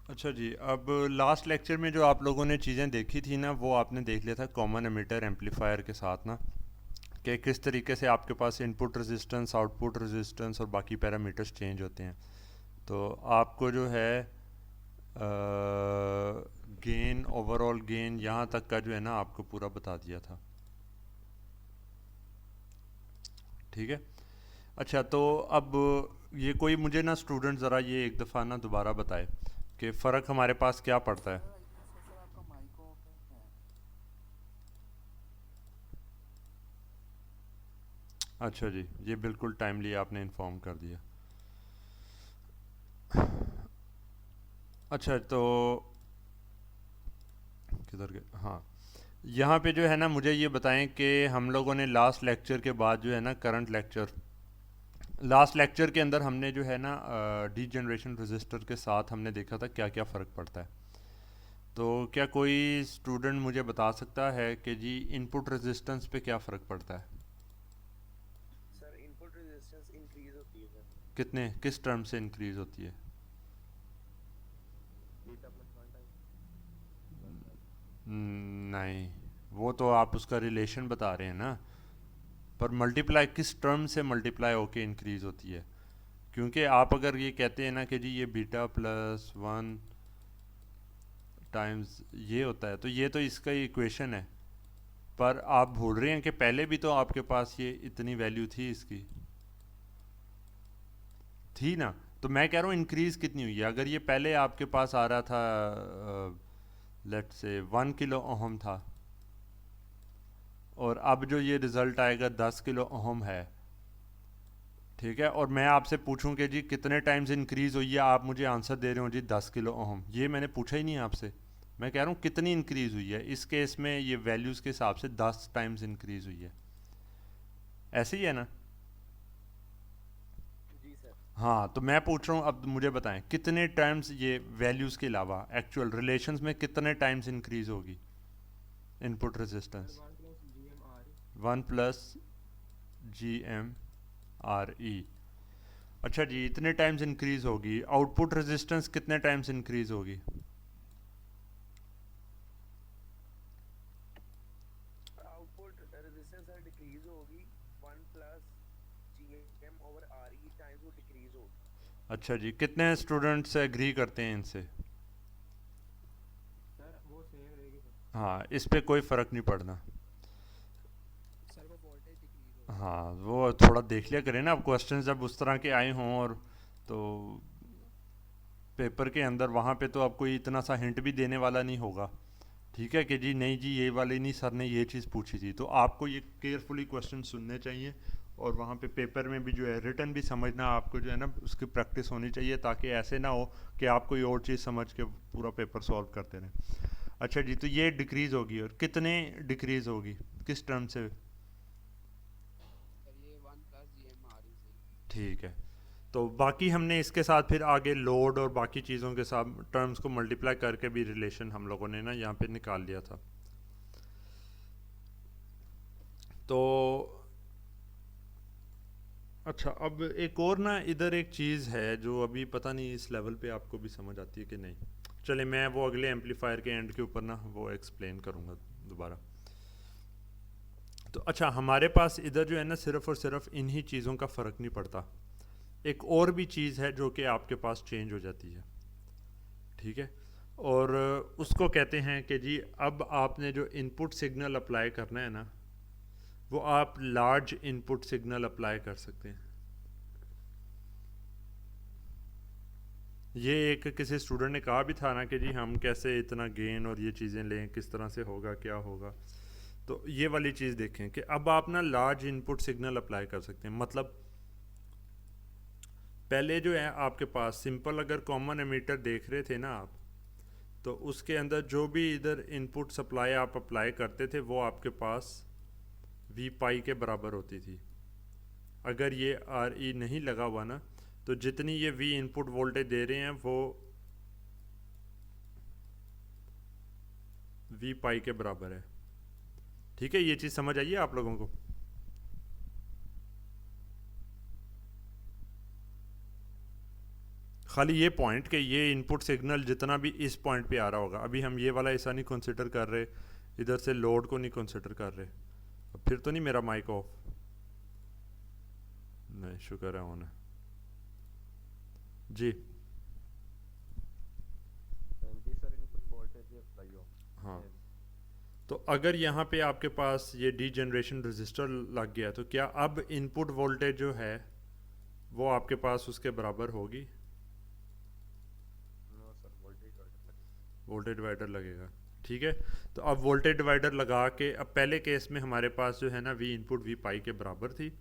अच्छा जी, अब last lecture में जो आप लोगों ने चीज़ें देखी थी ना, वो आपने देख लिया था कॉमन एमिटर एम्पलीफायर के साथ ना, कि किस तरीके से आपके पास इनपुट रेजिस्टेंस, आउटपुट रेजिस्टेंस और बाकी पैरामीटर्स चेंज होते हैं। तो आपको जो है गेन, ओवरऑल गेन यहाँ तक का जो है ना आपको पूरा बता दिया था। ठीक है। अच्छा, तो अब ये कोई मुझे ना स्टूडेंट ज़रा ये एक दफ़ा ना दोबारा बताए कि फ़र्क हमारे पास क्या पड़ता है। Sir I think so sir आपका माइक ऑफ है। अच्छा जी, ये बिल्कुल टाइमली आपने इन्फॉर्म कर दिया। अच्छा, तो किधर गए, हाँ, यहाँ पे जो है ना मुझे ये बताएं कि हम लोगों ने लास्ट लेक्चर के बाद जो है ना करंट लेक्चर, लास्ट लेक्चर के अंदर हमने जो है ना डी जनरेशन रजिस्टर के साथ हमने देखा था क्या क्या फ़र्क पड़ता है। तो क्या कोई स्टूडेंट मुझे बता सकता है कि जी इनपुट रेजिस्टेंस पे क्या फ़र्क पड़ता है? सर इनपुट रेजिस्टेंस इंक्रीज होती है सर। कितने, किस टर्म से इंक्रीज़ होती है? Beta plus one time. नहीं, वो तो आप उसका रिलेशन बता रहे हैं ना, पर मल्टीप्लाई किस टर्म से मल्टीप्लाई होके इंक्रीज़ होती है? क्योंकि आप अगर ये कहते हैं ना कि जी ये बीटा प्लस वन टाइम्स ये होता है, तो ये तो इसका इक्वेशन है। पर आप भूल रहे हैं कि पहले भी तो आपके पास ये इतनी वैल्यू थी इसकी, थी ना? तो मैं कह रहा हूँ इंक्रीज़ कितनी हुई है। अगर ये पहले आपके पास आ रहा था, लेट से 1 किलो ओहम था, और अब जो ये रिज़ल्ट आएगा 10 किलो ओहम है, ठीक है, और मैं आपसे पूछूं कि जी कितने टाइम्स इंक्रीज़ हुई है, आप मुझे आंसर दे रहे हो जी 10 किलो ओहम। ये मैंने पूछा ही नहीं आपसे। मैं कह रहा हूँ कितनी इंक्रीज़ हुई है, इस केस में ये वैल्यूज़ के हिसाब से 10 टाइम्स इंक्रीज़ हुई है। ऐसे ही है ना? जी सर। हाँ, तो मैं पूछ रहा हूँ, अब मुझे बताएं कितने टाइम्स ये वैल्यूज़ के अलावा एक्चुअल रिलेशंस में कितने टाइम्स इंक्रीज़ होगी input sir resistance? One plus G M R. 1 + GMRE। अच्छा जी, इतने टाइम्स इंक्रीज़ होगी। आउटपुट रेजिस्टेंस कितने टाइम्स इंक्रीज़ होगी? आउटपुट रेजिस्टेंस सर डिक्रीज होगी। One plus G M over R E times वो डिक्रीज होगी। अच्छा जी, कितने स्टूडेंट्स एग्री करते हैं इनसे? सर वो सेम रहेगी सर। हाँ, इस पे कोई फ़र्क नहीं पड़ना। सर वो वोल्टेज डिक्रीज होगी। हाँ, वो थोड़ा देख लिया करें ना, अब क्वेश्चन जब उस तरह के आए हों, और तो पेपर के अंदर वहाँ पे तो अब कोई इतना सा हिंट भी देने वाला नहीं होगा। ठीक है कि जी नहीं जी ये वाली नहीं, सर ने ये चीज़ पूछी थी, तो आपको ये केयरफुली क्वेश्चन सुनने चाहिए, और वहाँ पे पेपर में भी जो है रिटर्न भी समझना आपको जो है ना उसकी प्रैक्टिस होनी चाहिए, ताकि ऐसे ना हो कि आप कोई और चीज़ समझ के पूरा पेपर सॉल्व करते रहें। अच्छा जी, तो ये डिक्रीज़ होगी, और कितने डिक्रीज़ होगी, किस टर्म से? सर ये one plus G M R E से ही। ठीक है। तो बाकी हमने इसके साथ फिर आगे लोड और बाकी चीज़ों के साथ टर्म्स को मल्टीप्लाई करके भी रिलेशन हम लोगों ने ना यहाँ पे निकाल लिया था। तो अच्छा, अब एक और ना इधर एक चीज़ है जो अभी पता नहीं इस लेवल पे आपको भी समझ आती है कि नहीं। चले, मैं वो अगले एम्पलीफायर के एंड के ऊपर ना वो एक्सप्लेन करूँगा दोबारा। तो अच्छा, हमारे पास इधर जो है ना सिर्फ और सिर्फ इन्हीं चीज़ों का फ़र्क नहीं पड़ता, एक और भी चीज़ है जो कि आपके पास चेंज हो जाती है। ठीक है, और उसको कहते हैं कि जी अब आपने जो इनपुट सिग्नल अप्लाई करना है ना, वो आप लार्ज इनपुट सिग्नल अप्लाई कर सकते हैं। ये एक किसी स्टूडेंट ने कहा भी था ना कि जी हम कैसे इतना गेन और ये चीज़ें लें, किस तरह से होगा, क्या होगा। तो ये वाली चीज़ देखें कि अब आप ना लार्ज इनपुट सिग्नल अप्लाई कर सकते हैं। मतलब पहले जो है आपके पास सिंपल अगर कॉमन एमीटर देख रहे थे ना आप, तो उसके अंदर जो भी इधर इनपुट सप्लाई आप अप्लाई करते थे वो आपके पास वी पाई के बराबर होती थी। अगर ये आर ई नहीं लगा हुआ ना, तो जितनी ये वी इनपुट वोल्टेज दे रहे हैं वो वी पाई के बराबर है। ठीक है, ये चीज़ समझ आइए आप लोगों को? खाली ये पॉइंट कि ये इनपुट सिग्नल जितना भी इस पॉइंट पे आ रहा होगा, अभी हम ये वाला ऐसा नहीं कंसिडर कर रहे, इधर से लोड को नहीं कंसिडर कर रहे। अब फिर तो नहीं मेरा माइक ऑफ? नहीं, शुक्र है ऑन है जी। जी सर, इनपुट वोल्टेज अप्लाई हो। हाँ, तो अगर यहाँ पे आपके पास ये डी जनरेशन रजिस्टर लग गया तो क्या अब इनपुट वोल्टेज जो है वो आपके पास उसके बराबर होगी? नो सर, वोल्टेज डिवाइडर लगेगा। वोल्टेज डिवाइडर लगेगा, ठीक है। तो अब वोल्टेज डिवाइडर लगा के, अब पहले केस में हमारे पास जो है ना वी इनपुट वी पाई के बराबर थी,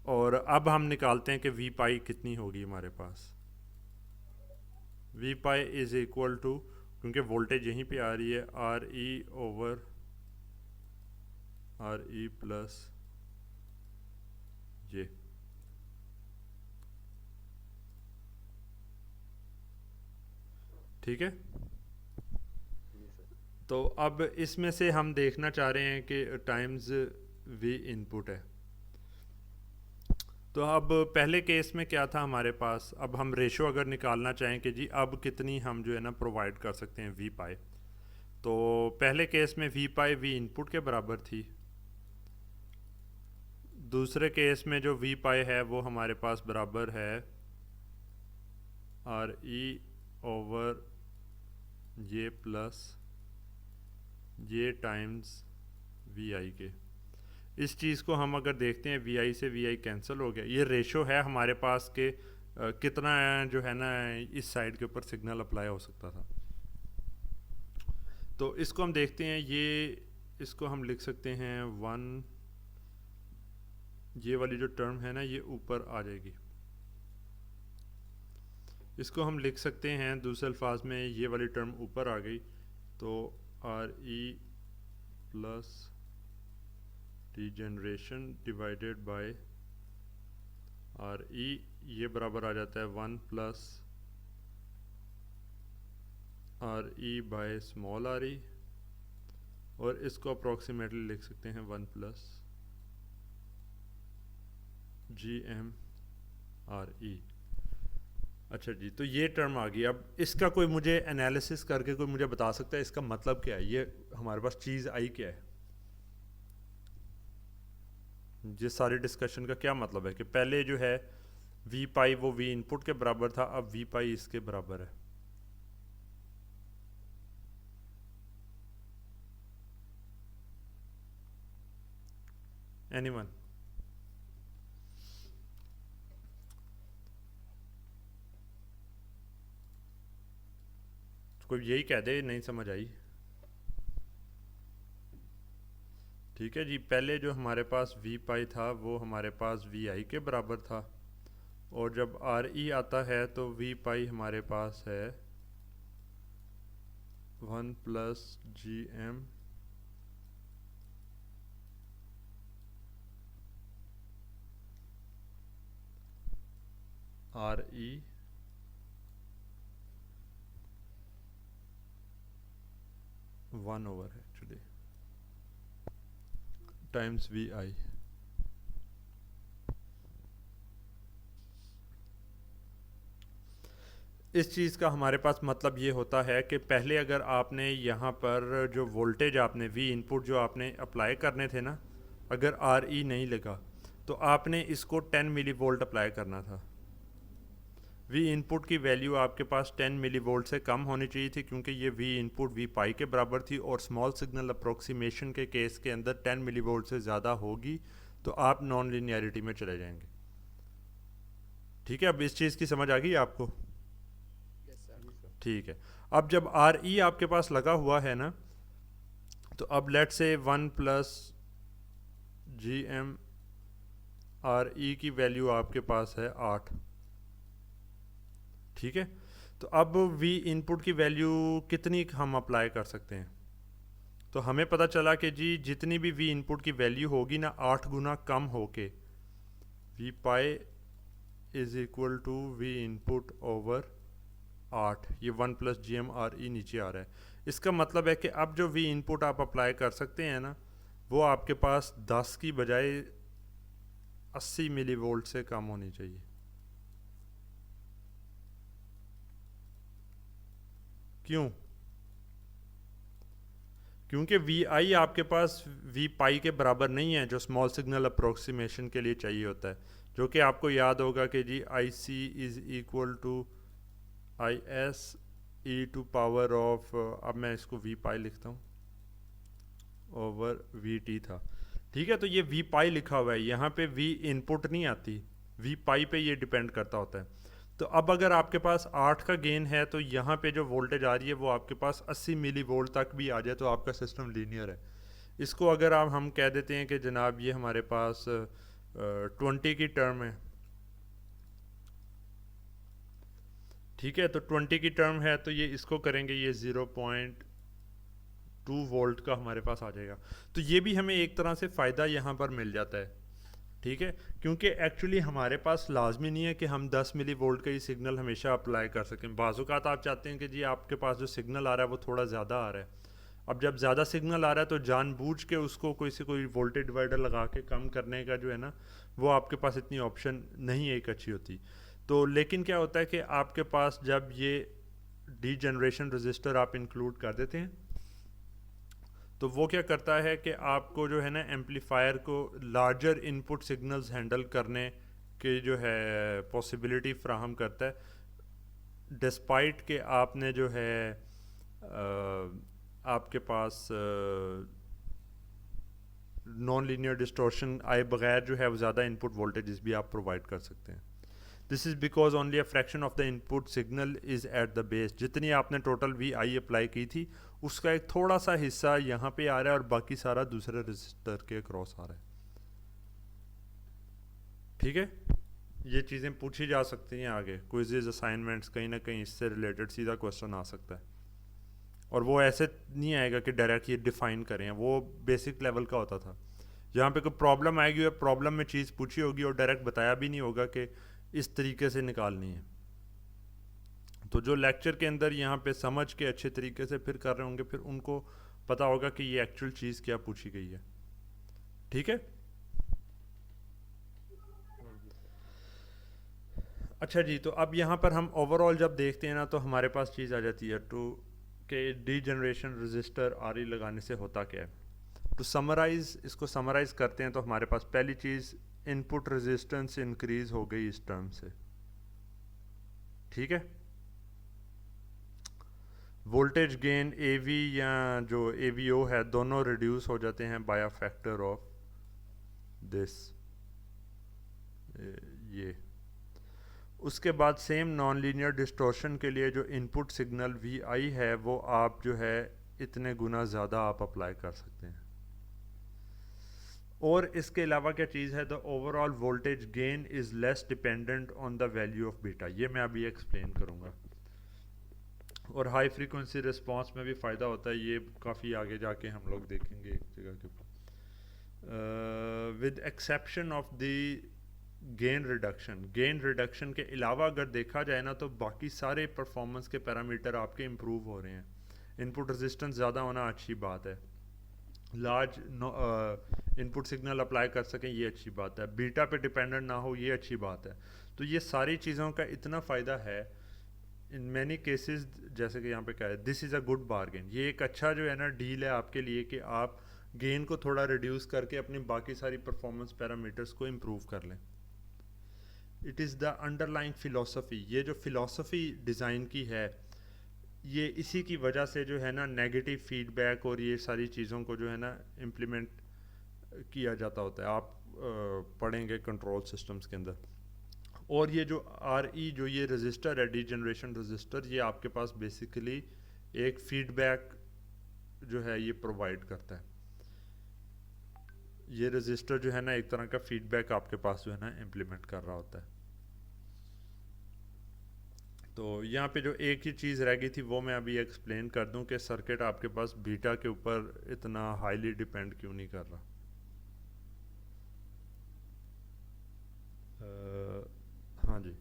और अब हम निकालते हैं कि वी पाई कितनी होगी हमारे पास। V pi is equal to, क्योंकि वोल्टेज यहीं पे आ रही है, R E over R E plus J. ठीक है, जी सर। तो अब इसमें से हम देखना चाह रहे हैं कि टाइम्स वी इनपुट है। तो अब पहले केस में क्या था हमारे पास, अब हम रेशो अगर निकालना चाहें कि जी अब कितनी हम जो है ना प्रोवाइड कर सकते हैं वी पाई, तो पहले केस में वी पाई वी इनपुट के बराबर थी। दूसरे केस में जो वी पाई है वो हमारे पास बराबर है आर ई ओवर ये प्लस ये टाइम्स वी आई के। इस चीज़ को हम अगर देखते हैं, वी आई से वी आई कैंसिल हो गया, ये रेशो है हमारे पास के कितना जो है ना इस साइड के ऊपर सिग्नल अप्लाई हो सकता था। तो इसको हम देखते हैं, ये इसको हम लिख सकते हैं वन, ये वाली जो टर्म है ना ये ऊपर आ जाएगी। इसको हम लिख सकते हैं दूसरे अल्फाज में, ये वाली टर्म ऊपर आ गई, तो R E plus D generation divided by R E, ये बराबर आ जाता है one plus R E by small R E, और इसको अप्रॉक्सीमेटली लिख सकते हैं one plus G M R E. अच्छा जी, तो ये टर्म आ गई। अब इसका कोई मुझे एनालिसिस करके कोई मुझे बता सकता है इसका मतलब क्या है, ये हमारे पास चीज़ आई क्या है? जिस सारी डिस्कशन का क्या मतलब है कि पहले जो है वी पाई वो वी इनपुट के बराबर था, अब वी पाई इसके बराबर है। एनीवन? कोई यही कह दे नहीं समझ आई। ठीक है जी, पहले जो हमारे पास वी पाई था वो हमारे पास वी आई के बराबर था, और जब आर ई आता है तो वी पाई हमारे पास है one plus G M R E one over है एक्चुअली टाइम्स वी आई। इस चीज़ का हमारे पास मतलब ये होता है कि पहले अगर आपने यहाँ पर जो वोल्टेज आपने वी इनपुट जो आपने अप्लाई करने थे ना, अगर आर ई नहीं लगा तो आपने इसको 10 मिली वोल्ट अप्लाई करना था। वी इनपुट की वैल्यू आपके पास 10 मिली वोल्ट से कम होनी चाहिए थी, क्योंकि ये वी इनपुट वी पाई के बराबर थी, और स्मॉल सिग्नल अप्रोक्सीमेशन के केस के अंदर 10 मिली वोल्ट से ज़्यादा होगी तो आप नॉन लिनियरिटी में चले जाएंगे। ठीक है, अब इस चीज़ की समझ आ गई आपको? Yes sir. जी सर। ठीक है, अब जब आर ई आपके पास लगा हुआ है ना, तो अब let say one plus G M R E की वैल्यू आपके पास है 8। ठीक है, तो अब वी इनपुट की वैल्यू कितनी हम अप्लाई कर सकते हैं? तो हमें पता चला कि जी जितनी भी वी इनपुट की वैल्यू होगी ना 8 गुना कम होके V pi is equal to V input over 8, ये one plus G M R E नीचे आ रहा है। इसका मतलब है कि अब जो वी इनपुट आप अप्लाई कर सकते हैं ना, वो आपके पास 10 की बजाय 80 मिली वोल्ट से कम होनी चाहिए। क्यों? क्योंकि वी आई आपके पास वी पाई के बराबर नहीं है, जो स्मॉल सिग्नल अप्रोक्सीमेशन के लिए चाहिए होता है, जो कि आपको याद होगा कि G I C is equal to I S E to power of, अब मैं इसको वी पाई लिखता हूँ, ओवर वी टी था। ठीक है, तो ये वी पाई लिखा हुआ है, यहाँ पे वी इनपुट नहीं आती, वी पाई पे ये डिपेंड करता होता है। तो अब अगर आपके पास 8 का गेन है तो यहाँ पे जो वोल्टेज आ रही है वो आपके पास 80 मिली वोल्ट तक भी आ जाए तो आपका सिस्टम लीनियर है। इसको अगर आप हम कह देते हैं कि जनाब ये हमारे पास 20 की टर्म है, ठीक है, तो 20 की टर्म है तो ये इसको करेंगे, ये 0.2 वोल्ट का हमारे पास आ जाएगा। तो ये भी हमें एक तरह से फ़ायदा यहाँ पर मिल जाता है, ठीक है, क्योंकि एक्चुअली हमारे पास लाजमी नहीं है कि हम 10 मिली वोल्ट का ही सिग्नल हमेशा अप्लाई कर सकें। बाज़-औक़ात आप चाहते हैं कि जी आपके पास जो सिग्नल आ रहा है वो थोड़ा ज़्यादा आ रहा है। अब जब ज़्यादा सिग्नल आ रहा है तो जानबूझ के उसको कोई वोल्टेज डिवाइडर लगा के कम करने का जो है ना, वो आपके पास इतनी ऑप्शन नहीं एक अच्छी होती। तो लेकिन क्या होता है कि आपके पास जब ये डीजनरेशन रजिस्टर आप इंक्लूड कर देते हैं तो वो क्या करता है कि आपको जो है ना एम्पलीफायर को लार्जर इनपुट सिग्नल्स हैंडल करने के जो है पॉसिबिलिटी फ्राहम करता है, डिस्पाइट कि आपने जो है आपके पास नॉन लीनियर डिस्टॉर्शन आए बगैर जो है वो ज़्यादा इनपुट वोल्टेजेस भी आप प्रोवाइड कर सकते हैं। This is because only a fraction of the input signal is at the base. जितनी आपने टोटल वी आई अप्लाई की थी उसका एक थोड़ा सा हिस्सा यहाँ पे आ रहा है और बाकी सारा दूसरे रजिस्टर के क्रॉस आ रहा है। ठीक है, ये चीज़ें पूछी जा सकती हैं आगे क्विज़ेस असाइनमेंट्स, कहीं ना कहीं इससे रिलेटेड सीधा क्वेश्चन आ सकता है, और वो ऐसे नहीं आएगा कि डायरेक्ट ये डिफाइन करें, वो बेसिक लेवल का होता था। यहाँ पे कोई प्रॉब्लम आएगी और प्रॉब्लम में चीज़ पूछी होगी और डायरेक्ट बताया भी नहीं होगा कि इस तरीके से निकालनी है। तो जो लेक्चर के अंदर यहाँ पे समझ के अच्छे तरीके से फिर कर रहे होंगे, फिर उनको पता होगा कि ये एक्चुअल चीज़ क्या पूछी गई है। ठीक है, अच्छा जी, तो अब यहाँ पर हम ओवरऑल जब देखते हैं ना तो हमारे पास चीज़ आ जाती है टू के डीजनरेशन रजिस्टर आर ई लगाने से होता क्या है। तो समराइज़, इसको समराइज़ करते हैं तो हमारे पास पहली चीज़ इनपुट रेजिस्टेंस इंक्रीज़ हो गई इस टर्म से। ठीक है, वोल्टेज गेन ए वी या जो ए वी ओ है दोनों रिड्यूस हो जाते हैं by a factor of this, ये। उसके बाद सेम नॉन लीनियर डिस्टॉर्शन के लिए जो इनपुट सिग्नल वी आई है वो आप जो है इतने गुना ज़्यादा आप अप्लाई कर सकते हैं। और इसके अलावा क्या चीज़ है, the overall voltage gain is less dependent on the value of beta, ये मैं अभी एक्सप्लेन करूँगा। और हाई फ्रीक्वेंसी रिस्पांस में भी फ़ायदा होता है, ये काफ़ी आगे जाके हम लोग देखेंगे एक जगह के ऊपर। With exception of the gain reduction के अलावा अगर देखा जाए ना तो बाकी सारे परफॉर्मेंस के पैरामीटर आपके इम्प्रूव हो रहे हैं। इनपुट रेजिस्टेंस ज़्यादा होना अच्छी बात है, लार्ज इनपुट सिग्नल अप्लाई कर सकें ये अच्छी बात है, बीटा पे डिपेंडेंट ना हो ये अच्छी बात है। तो ये सारी चीज़ों का इतना फ़ायदा है इन मैनी केसेस, जैसे कि यहाँ पे क्या है, this is a good bargain, ये एक अच्छा जो है ना डील है आपके लिए कि आप गेन को थोड़ा रिड्यूस करके अपनी बाकी सारी परफॉर्मेंस पैरामीटर्स को इम्प्रूव कर लें। It is the underlying philosophy, ये जो फ़िलासफ़ी डिज़ाइन की है ये इसी की वजह से जो है ना नेगेटिव फीडबैक और ये सारी चीज़ों को जो है ना इम्प्लीमेंट किया जाता होता है। आप पढ़ेंगे कंट्रोल सिस्टम्स के अंदर। और ये जो आर ई जो ये रजिस्टर है डीजनरेशन रजिस्टर, ये आपके पास बेसिकली एक फीडबैक जो है ये प्रोवाइड करता है। ये रजिस्टर जो है ना एक तरह का फीडबैक आपके पास जो है ना इम्प्लीमेंट कर रहा होता है। तो यहाँ पे जो एक ही चीज़ रह गई थी वो मैं अभी एक्सप्लेन कर दूं कि सर्किट आपके पास बीटा के ऊपर इतना हाईली डिपेंड क्यों नहीं कर रहा। हाँ जी,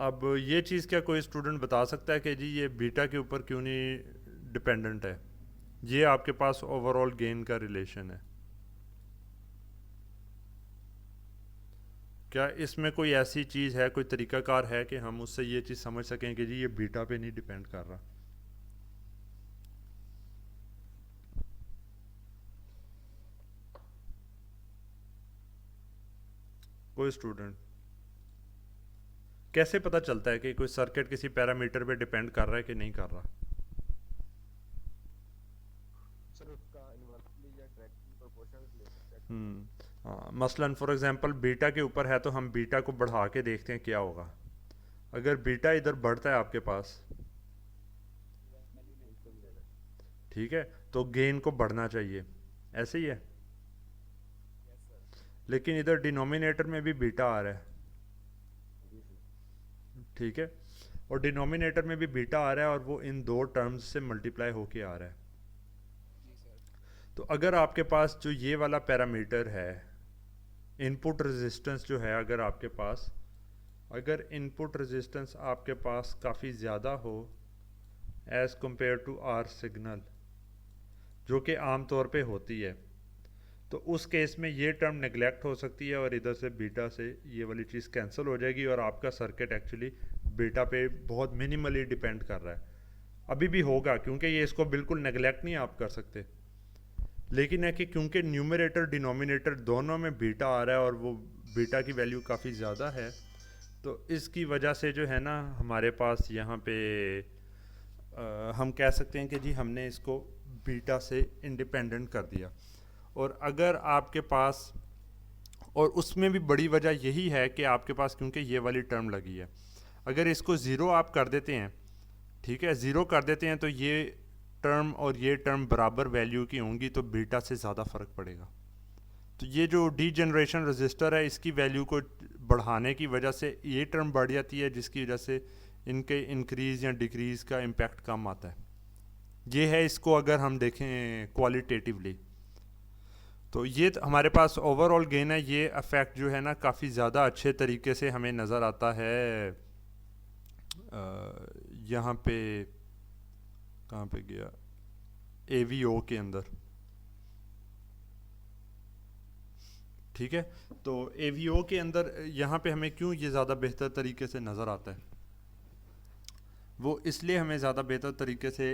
अब ये चीज़ क्या कोई स्टूडेंट बता सकता है कि जी ये बीटा के ऊपर क्यों नहीं डिपेंडेंट है? ये आपके पास ओवरऑल गेन का रिलेशन है। क्या इसमें कोई ऐसी चीज़ है, कोई तरीकाकार है कि हम उससे ये चीज़ समझ सकें कि जी ये बीटा पे नहीं डिपेंड कर रहा? कोई स्टूडेंट? कैसे पता चलता है कि कोई सर्किट किसी पैरामीटर पे डिपेंड कर रहा है कि नहीं कर रहा? सर उसका इनवर्सली या डायरेक्टली प्रोपोर्शनल रिलेशन चेक मसलन फॉर एग्जांपल बीटा के ऊपर है तो हम बीटा को बढ़ा के देखते हैं क्या होगा। अगर बीटा इधर बढ़ता है आपके पास, ठीक है, तो गेन को बढ़ना चाहिए, ऐसे ही है। लेकिन इधर डिनोमिनेटर में भी बीटा आ रहा है, ठीक है, और डिनोमिनेटर में भी बीटा आ रहा है और वो इन दो टर्म्स से मल्टीप्लाई होके आ रहा है। तो अगर आपके पास जो ये वाला पैरामीटर है, इनपुट रेजिस्टेंस जो है, अगर इनपुट रेजिस्टेंस आपके पास काफ़ी ज़्यादा हो as compare to R signal, जो कि आम तौर पे होती है, तो उस केस में ये टर्म नेग्लेक्ट हो सकती है और इधर से बीटा से ये वाली चीज़ कैंसिल हो जाएगी और आपका सर्किट एक्चुअली बीटा पे बहुत मिनिमली डिपेंड कर रहा है। अभी भी होगा क्योंकि ये इसको बिल्कुल नेग्लेक्ट नहीं आप कर सकते, लेकिन है कि क्योंकि न्यूमरेटर डिनोमिनेटर दोनों में बीटा आ रहा है और वो बीटा की वैल्यू काफ़ी ज़्यादा है, तो इसकी वजह से जो है ना हमारे पास यहाँ पे हम कह सकते हैं कि जी हमने इसको बीटा से इंडिपेंडेंट कर दिया। और अगर आपके पास, और उसमें भी बड़ी वजह यही है कि आपके पास क्योंकि ये वाली टर्म लगी है, अगर इसको ज़ीरो आप कर देते हैं, ठीक है, ज़ीरो कर देते हैं, तो ये टर्म और ये टर्म बराबर वैल्यू की होंगी तो बीटा से ज़्यादा फ़र्क पड़ेगा। तो ये जो डीजनरेशन रजिस्टर है, इसकी वैल्यू को बढ़ाने की वजह से ये टर्म बढ़ जाती है, जिसकी वजह से इनके इंक्रीज़ या डिक्रीज़ का इम्पेक्ट कम आता है। ये है इसको अगर हम देखें क्वालिटेटिवली, तो ये हमारे पास ओवरऑल गेन है। ये अफेक्ट जो है ना काफ़ी ज़्यादा अच्छे तरीके से हमें नज़र आता है यहाँ पे, कहाँ पे गया, AVO के अंदर, ठीक है। तो AVO के अंदर यहाँ पे हमें क्यों ये ज़्यादा बेहतर तरीके से नज़र आता है, वो इसलिए हमें ज़्यादा बेहतर तरीके से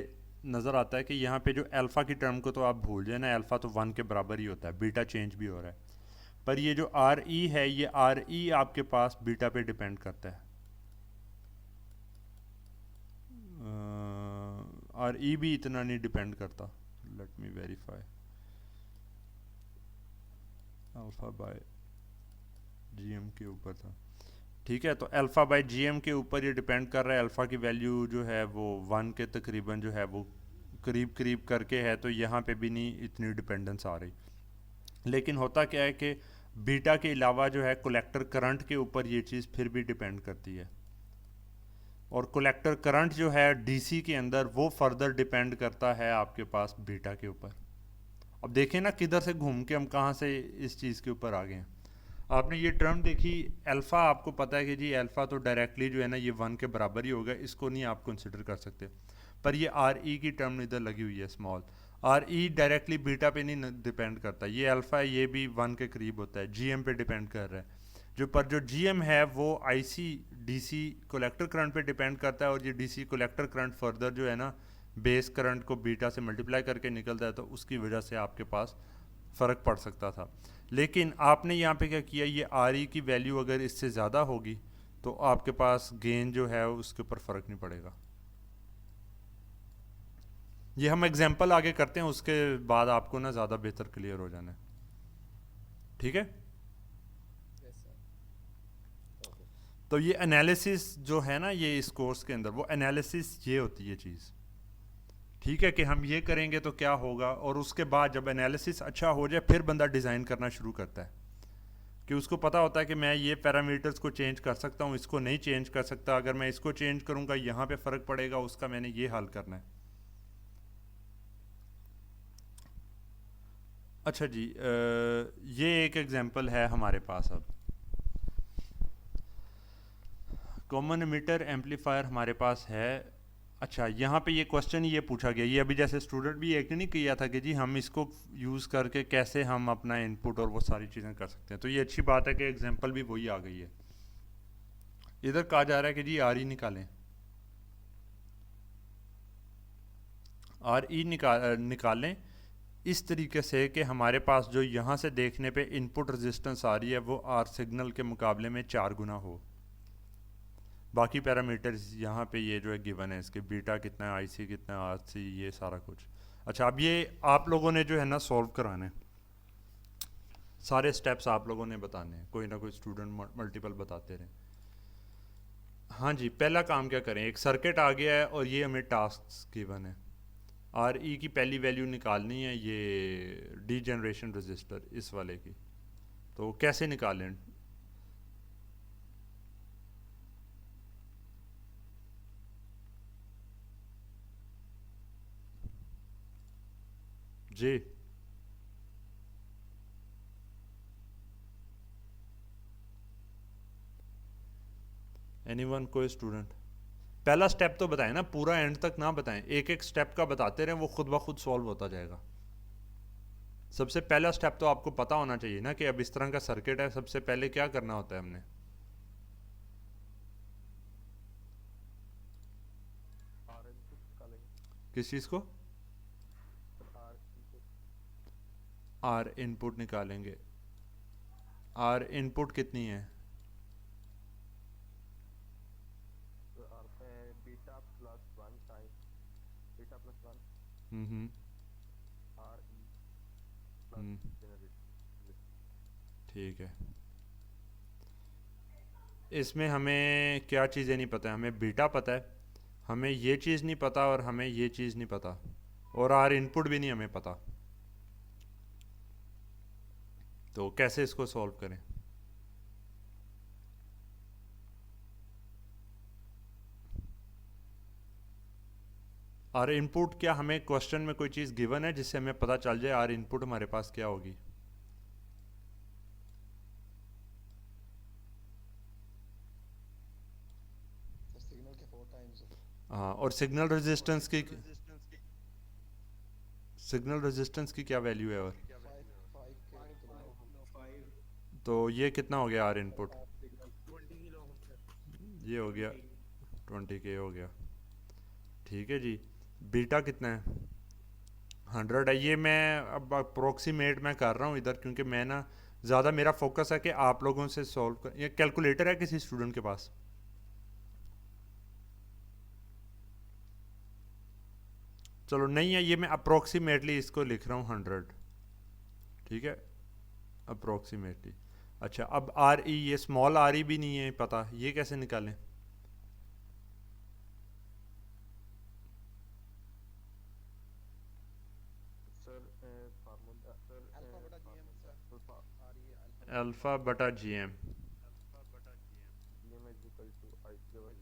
नज़र आता है कि यहाँ पे जो अल्फ़ा की टर्म को तो आप भूल जाए ना, अल्फ़ा तो 1 के बराबर ही होता है, बीटा चेंज भी हो रहा है, पर ये जो RE है, ये RE आपके पास बीटा पे डिपेंड करता है। RE भी इतना नहीं डिपेंड करता, let me verify, alpha bye GM के ऊपर था, ठीक है। तो अल्फ़ा बाय GM के ऊपर ये डिपेंड कर रहा है। अल्फ़ा की वैल्यू जो है वो 1 के तकरीबन जो है वो करीब करीब करके है, तो यहाँ पे भी नहीं इतनी डिपेंडेंस आ रही। लेकिन होता क्या है कि बीटा के अलावा जो है कलेक्टर करंट के ऊपर ये चीज़ फिर भी डिपेंड करती है, और कलेक्टर करंट जो है DC के अंदर वो फर्दर डिपेंड करता है आपके पास बीटा के ऊपर। अब देखें ना किधर से घूम के हम कहाँ से इस चीज़ के ऊपर आ गए हैं। आपने ये टर्म देखी अल्फ़ा, आपको पता है कि जी अल्फ़ा तो डायरेक्टली जो है ना ये 1 के बराबर ही होगा, इसको नहीं आप कंसिडर कर सकते। पर ये RE की टर्म इधर लगी हुई है स्मॉल, RE डायरेक्टली बीटा पे नहीं डिपेंड करता, ये अल्फ़ा है, ये भी 1 के करीब होता है, GM पे डिपेंड कर रहा है। जो GM है वो IC DC कलेक्टर करंट पे डिपेंड करता है, और ये DC कलेक्टर करंट फर्दर जो है ना बेस करंट को बीटा से मल्टीप्लाई करके निकलता है, तो उसकी वजह से आपके पास फ़र्क पड़ सकता था। लेकिन आपने यहाँ पे क्या किया, ये RE की वैल्यू अगर इससे ज़्यादा होगी तो आपके पास गेन जो है उसके ऊपर फ़र्क नहीं पड़ेगा। ये हम एग्जांपल आगे करते हैं, उसके बाद आपको ना ज़्यादा बेहतर क्लियर हो जाना है, ठीक है। तो ये एनालिसिस जो है ना ये इस कोर्स के अंदर, वो एनालिसिस ये होती है चीज़, ठीक है, कि हम ये करेंगे तो क्या होगा, और उसके बाद जब एनालिसिस अच्छा हो जाए फिर बंदा डिज़ाइन करना शुरू करता है, कि उसको पता होता है कि मैं ये पैरामीटर्स को चेंज कर सकता हूँ, इसको नहीं चेंज कर सकता, अगर मैं इसको चेंज करूँगा यहाँ पे फ़र्क पड़ेगा, उसका मैंने ये हल करना है। अच्छा जी, ये एक एग्जांपल है हमारे पास। अब कॉमन एमिटर एम्पलीफायर हमारे पास है। अच्छा, यहाँ पे ये क्वेश्चन ये पूछा गया, ये अभी जैसे स्टूडेंट भी एक नहीं किया था कि जी हम इसको यूज़ करके कैसे हम अपना इनपुट और वो सारी चीज़ें कर सकते हैं, तो ये अच्छी बात है कि एग्जांपल भी वही आ गई है। इधर कहा जा रहा है कि जी RE निकालें, RE निकालें, इस तरीके से कि हमारे पास जो यहाँ से देखने पे इनपुट रेजिस्टेंस आ रही है वो आर सिग्नल के मुकाबले में 4 गुना हो। बाकी पैरामीटर्स यहाँ पे ये जो है गिवन है, इसके बीटा कितना है, आईसी कितना है, आरसी, ये सारा कुछ। अच्छा, अब ये आप लोगों ने जो है ना सॉल्व कराना है, सारे स्टेप्स आप लोगों ने बताने हैं, कोई ना कोई स्टूडेंट मल्टीपल बताते रहे। हाँ जी, पहला काम क्या करें, एक सर्किट आ गया है और ये हमें टास्क गिवन है। आर ई की पहली वैल्यू निकालनी है, ये डी जनरेशन रजिस्टर इस वाले की। तो कैसे निकालें? जी, एनीवन, कोई स्टूडेंट? पहला स्टेप तो बताएं ना, पूरा एंड तक ना बताएं, एक एक स्टेप का बताते रहें, वो खुद ब खुद सॉल्व होता जाएगा। सबसे पहला स्टेप तो आपको पता होना चाहिए ना कि अब इस तरह का सर्किट है, सबसे पहले क्या करना होता है हमने। आर इनपुट निकालेंगे। किस चीज़ को? R input. आर इनपुट निकालेंगे। आर इनपुट कितनी है? तो आर पे beta plus 1 time beta plus 1 hmm R E hmm, plus generate. ठीक है। इसमें हमें क्या चीज़ें नहीं पता है? हमें बीटा पता है, हमें ये चीज़ नहीं पता, और हमें ये चीज़ नहीं पता, और आर इनपुट भी नहीं हमें पता। तो कैसे इसको सॉल्व करें? आर इनपुट, क्या हमें क्वेश्चन में कोई चीज़ गिवन है जिससे हमें पता चल जाए आर इनपुट हमारे पास क्या होगी? सिग्नल के 4 टाइम्स हाँ, और सिग्नल रेजिस्टेंस की, सिग्नल रेजिस्टेंस की क्या वैल्यू है? और 5 तो ये कितना हो गया R input? 20 kilo ohm sir. ये हो गया 20K हो गया। ठीक है जी। बीटा कितना है? 100 है। ये मैं अब अप्रोक्सीमेट मैं कर रहा हूँ इधर, क्योंकि मैं ना ज़्यादा मेरा फोकस है कि आप लोगों से सॉल्व कर। ये कैलकुलेटर है किसी स्टूडेंट के पास? चलो नहीं है, ये मैं अप्रोक्सीमेटली इसको लिख रहा हूँ 100। ठीक है, अप्रोक्सीमेटली। अच्छा, अब आर ई, ये स्मॉल आर ई भी नहीं है पता, ये कैसे निकालें? सर फार्मूला सर अल्फा बटा GM sir. Alpha R E alpha बटा G M. GM is equal to I केवल।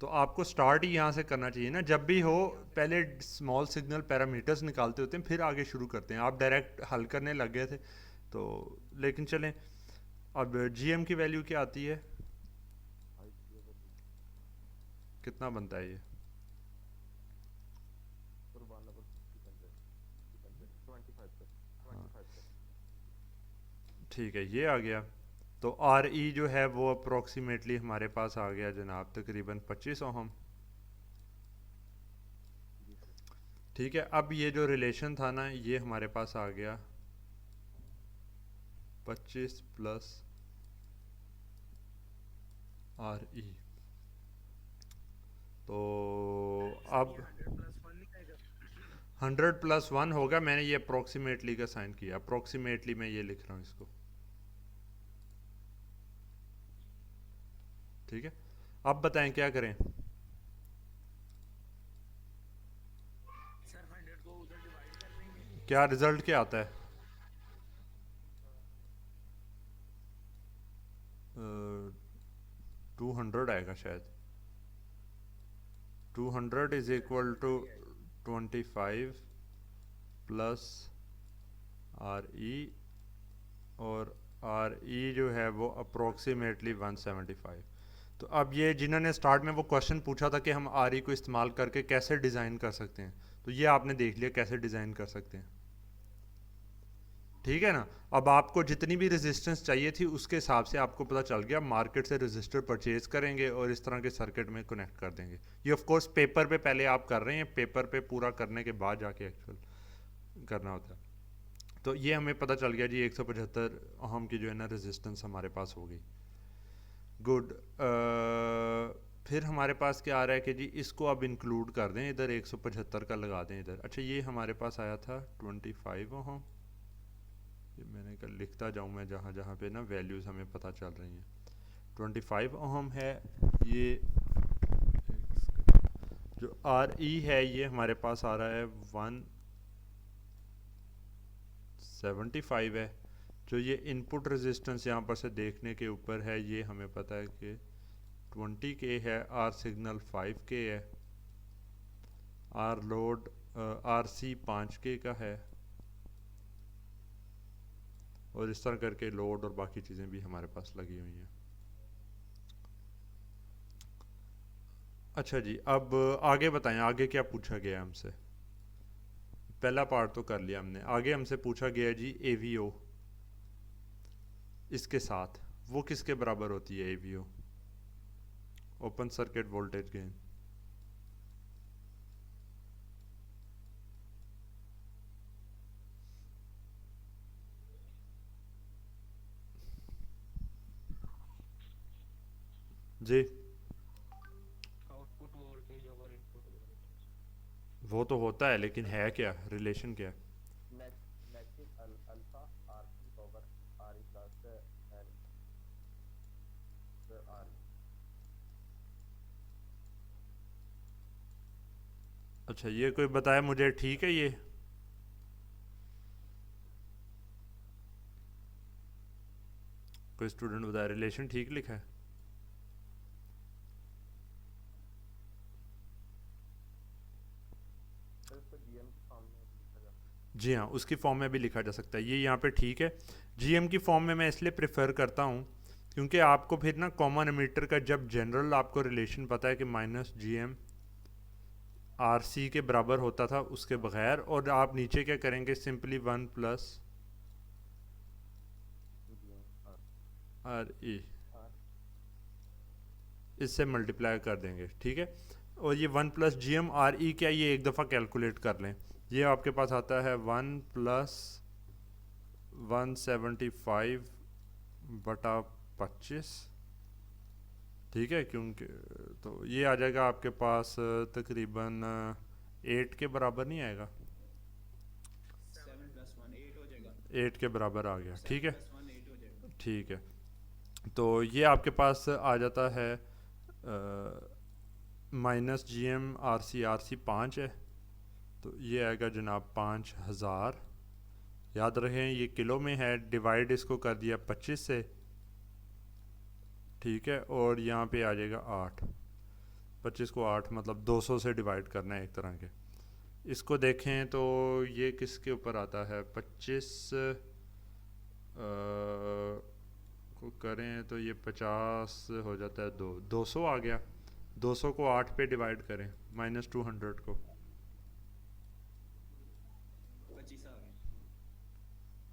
तो आपको स्टार्ट ही यहाँ से करना चाहिए ना, जब भी हो पहले स्मॉल सिग्नल पैरामीटर्स निकालते होते हैं, फिर आगे शुरू करते हैं। आप डायरेक्ट हल करने लग गए थे तो, लेकिन चलें। अब जीएम की वैल्यू क्या आती है? आई केवल कितना बनता है ये? सर 1/600 25 तक 25 तक। ठीक है, ये आ गया। तो आर ई जो है वो अप्रोक्सीमेटली हमारे पास आ गया जनाब तकरीबन 25 ओहम। जी सर। ठीक है, अब ये जो रिलेशन था ना, ये हमारे पास आ गया 25 प्लस आर ई। तो अब 100+1 नहीं आएगा। 100+1 होगा। मैंने ये अप्रोक्सीमेटली का साइन किया, अप्रोक्सीमेटली मैं ये लिख रहा हूँ इसको। ठीक है, अब बताएं क्या करें? सर 100 को उधर डिवाइड कर देंगे। क्या रिजल्ट क्या आता है? 200 आएगा शायद। 200 is equal to 25 plus R E, और आर ई जो है वो अप्रोक्सीमेटली 175। तो अब ये जिन्होंने स्टार्ट में वो क्वेश्चन पूछा था कि हम आर ई को इस्तेमाल करके कैसे डिज़ाइन कर सकते हैं, तो ये आपने देख लिया कैसे डिज़ाइन कर सकते हैं। ठीक है ना। अब आपको जितनी भी रेजिस्टेंस चाहिए थी उसके हिसाब से आपको पता चल गया, मार्केट से रेजिस्टर परचेज करेंगे और इस तरह के सर्किट में कनेक्ट कर देंगे। ये ऑफ कोर्स पेपर पे पहले आप कर रहे हैं, पेपर पे पूरा करने के बाद जाके एक्चुअल करना होता है। तो ये हमें पता चल गया जी 175 ओहम की जो है ना रेजिस्टेंस हमारे पास हो गई। गुड। फिर हमारे पास क्या आ रहा है कि जी इसको अब इंक्लूड कर दें इधर, 175 का लगा दें इधर। अच्छा ये हमारे पास आया था 25 ओहम, ये मैंने कल लिखता जाऊँ मैं जहाँ जहाँ पे ना वैल्यूज़ हमें पता चल रही हैं। 25 ओहम है ये। जो आर ई है ये हमारे पास आ रहा है 175 है। जो ये इनपुट रेजिस्टेंस यहाँ पर से देखने के ऊपर है, ये हमें पता है कि 20K है, आर सिग्नल 5K है, are load R C 5K का है, और इस तरह करके लोड और बाकी चीज़ें भी हमारे पास लगी हुई हैं। अच्छा जी, अब आगे बताएं, आगे क्या पूछा गया हमसे। पहला पार्ट तो कर लिया हमने, आगे हमसे पूछा गया जी AVO इसके साथ वो किसके बराबर होती है AVO, open circuit voltage gain. जी output voltage over input voltage. वो तो होता है, लेकिन है क्या, रिलेशन क्या है? Negative alpha R C power R E plus N R E. अच्छा ये कोई बताया मुझे, ठीक है ये कोई स्टूडेंट बताया रिलेशन ठीक लिखा है? सर इसको जीएम के फॉर्म में लिखा जा सकता है। जी हाँ, उसकी फॉर्म में भी लिखा जा सकता है, ये यहाँ पे ठीक है। GM की फॉर्म में मैं इसलिए प्रेफर करता हूँ क्योंकि आपको फिर ना कॉमन एमीटर का जब जनरल आपको रिलेशन पता है कि -GM RC के बराबर होता था उसके बगैर, और आप नीचे क्या करेंगे, simply 1 plus GM RE R इससे मल्टीप्लाई कर देंगे, ठीक है। और ये 1 प्लस GM RE क्या, ये एक दफ़ा कैलकुलेट कर लें। ये आपके पास आता है 1 प्लस 175 बटा 25, ठीक है, क्योंकि तो ये आ जाएगा आपके पास तकरीबन 8 के बराबर नहीं आएगा, 7+1 8 हो जाएगा। 8 के बराबर आ गया, ठीक है। 7+1 8 हो जाएगा। ठीक है, तो ये आपके पास आ जाता है -GM RC 5 है, तो ये आएगा जनाब 5000। याद रखें ये किलो में है, डिवाइड इसको कर दिया 25 से, ठीक है, और यहाँ पे आ जाएगा 8। 25 को 8 मतलब 200 से डिवाइड करना है एक तरह के। इसको देखें तो ये किसके ऊपर आता है, 25 को करें तो ये 50 हो जाता है 200 आ गया। 200 को 8 पे डिवाइड करें, -200 को 25 आ गया।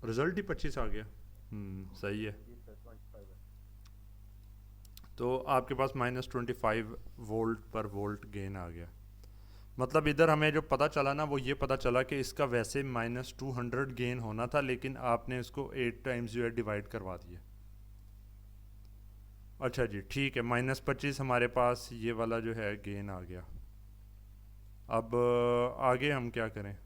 रिजल्ट ही 25 आ गया। सही है। जी सर 25 है। तो आपके पास -25 वोल्ट पर वोल्ट गेन आ गया। मतलब इधर हमें जो पता चला ना वो ये पता चला कि इसका वैसे -200 गेन होना था, लेकिन आपने इसको 8 टाइम्स जो है डिवाइड करवा दिया। अच्छा जी ठीक है, -25 हमारे पास ये वाला जो है गेन आ गया। अब आगे हम क्या करें,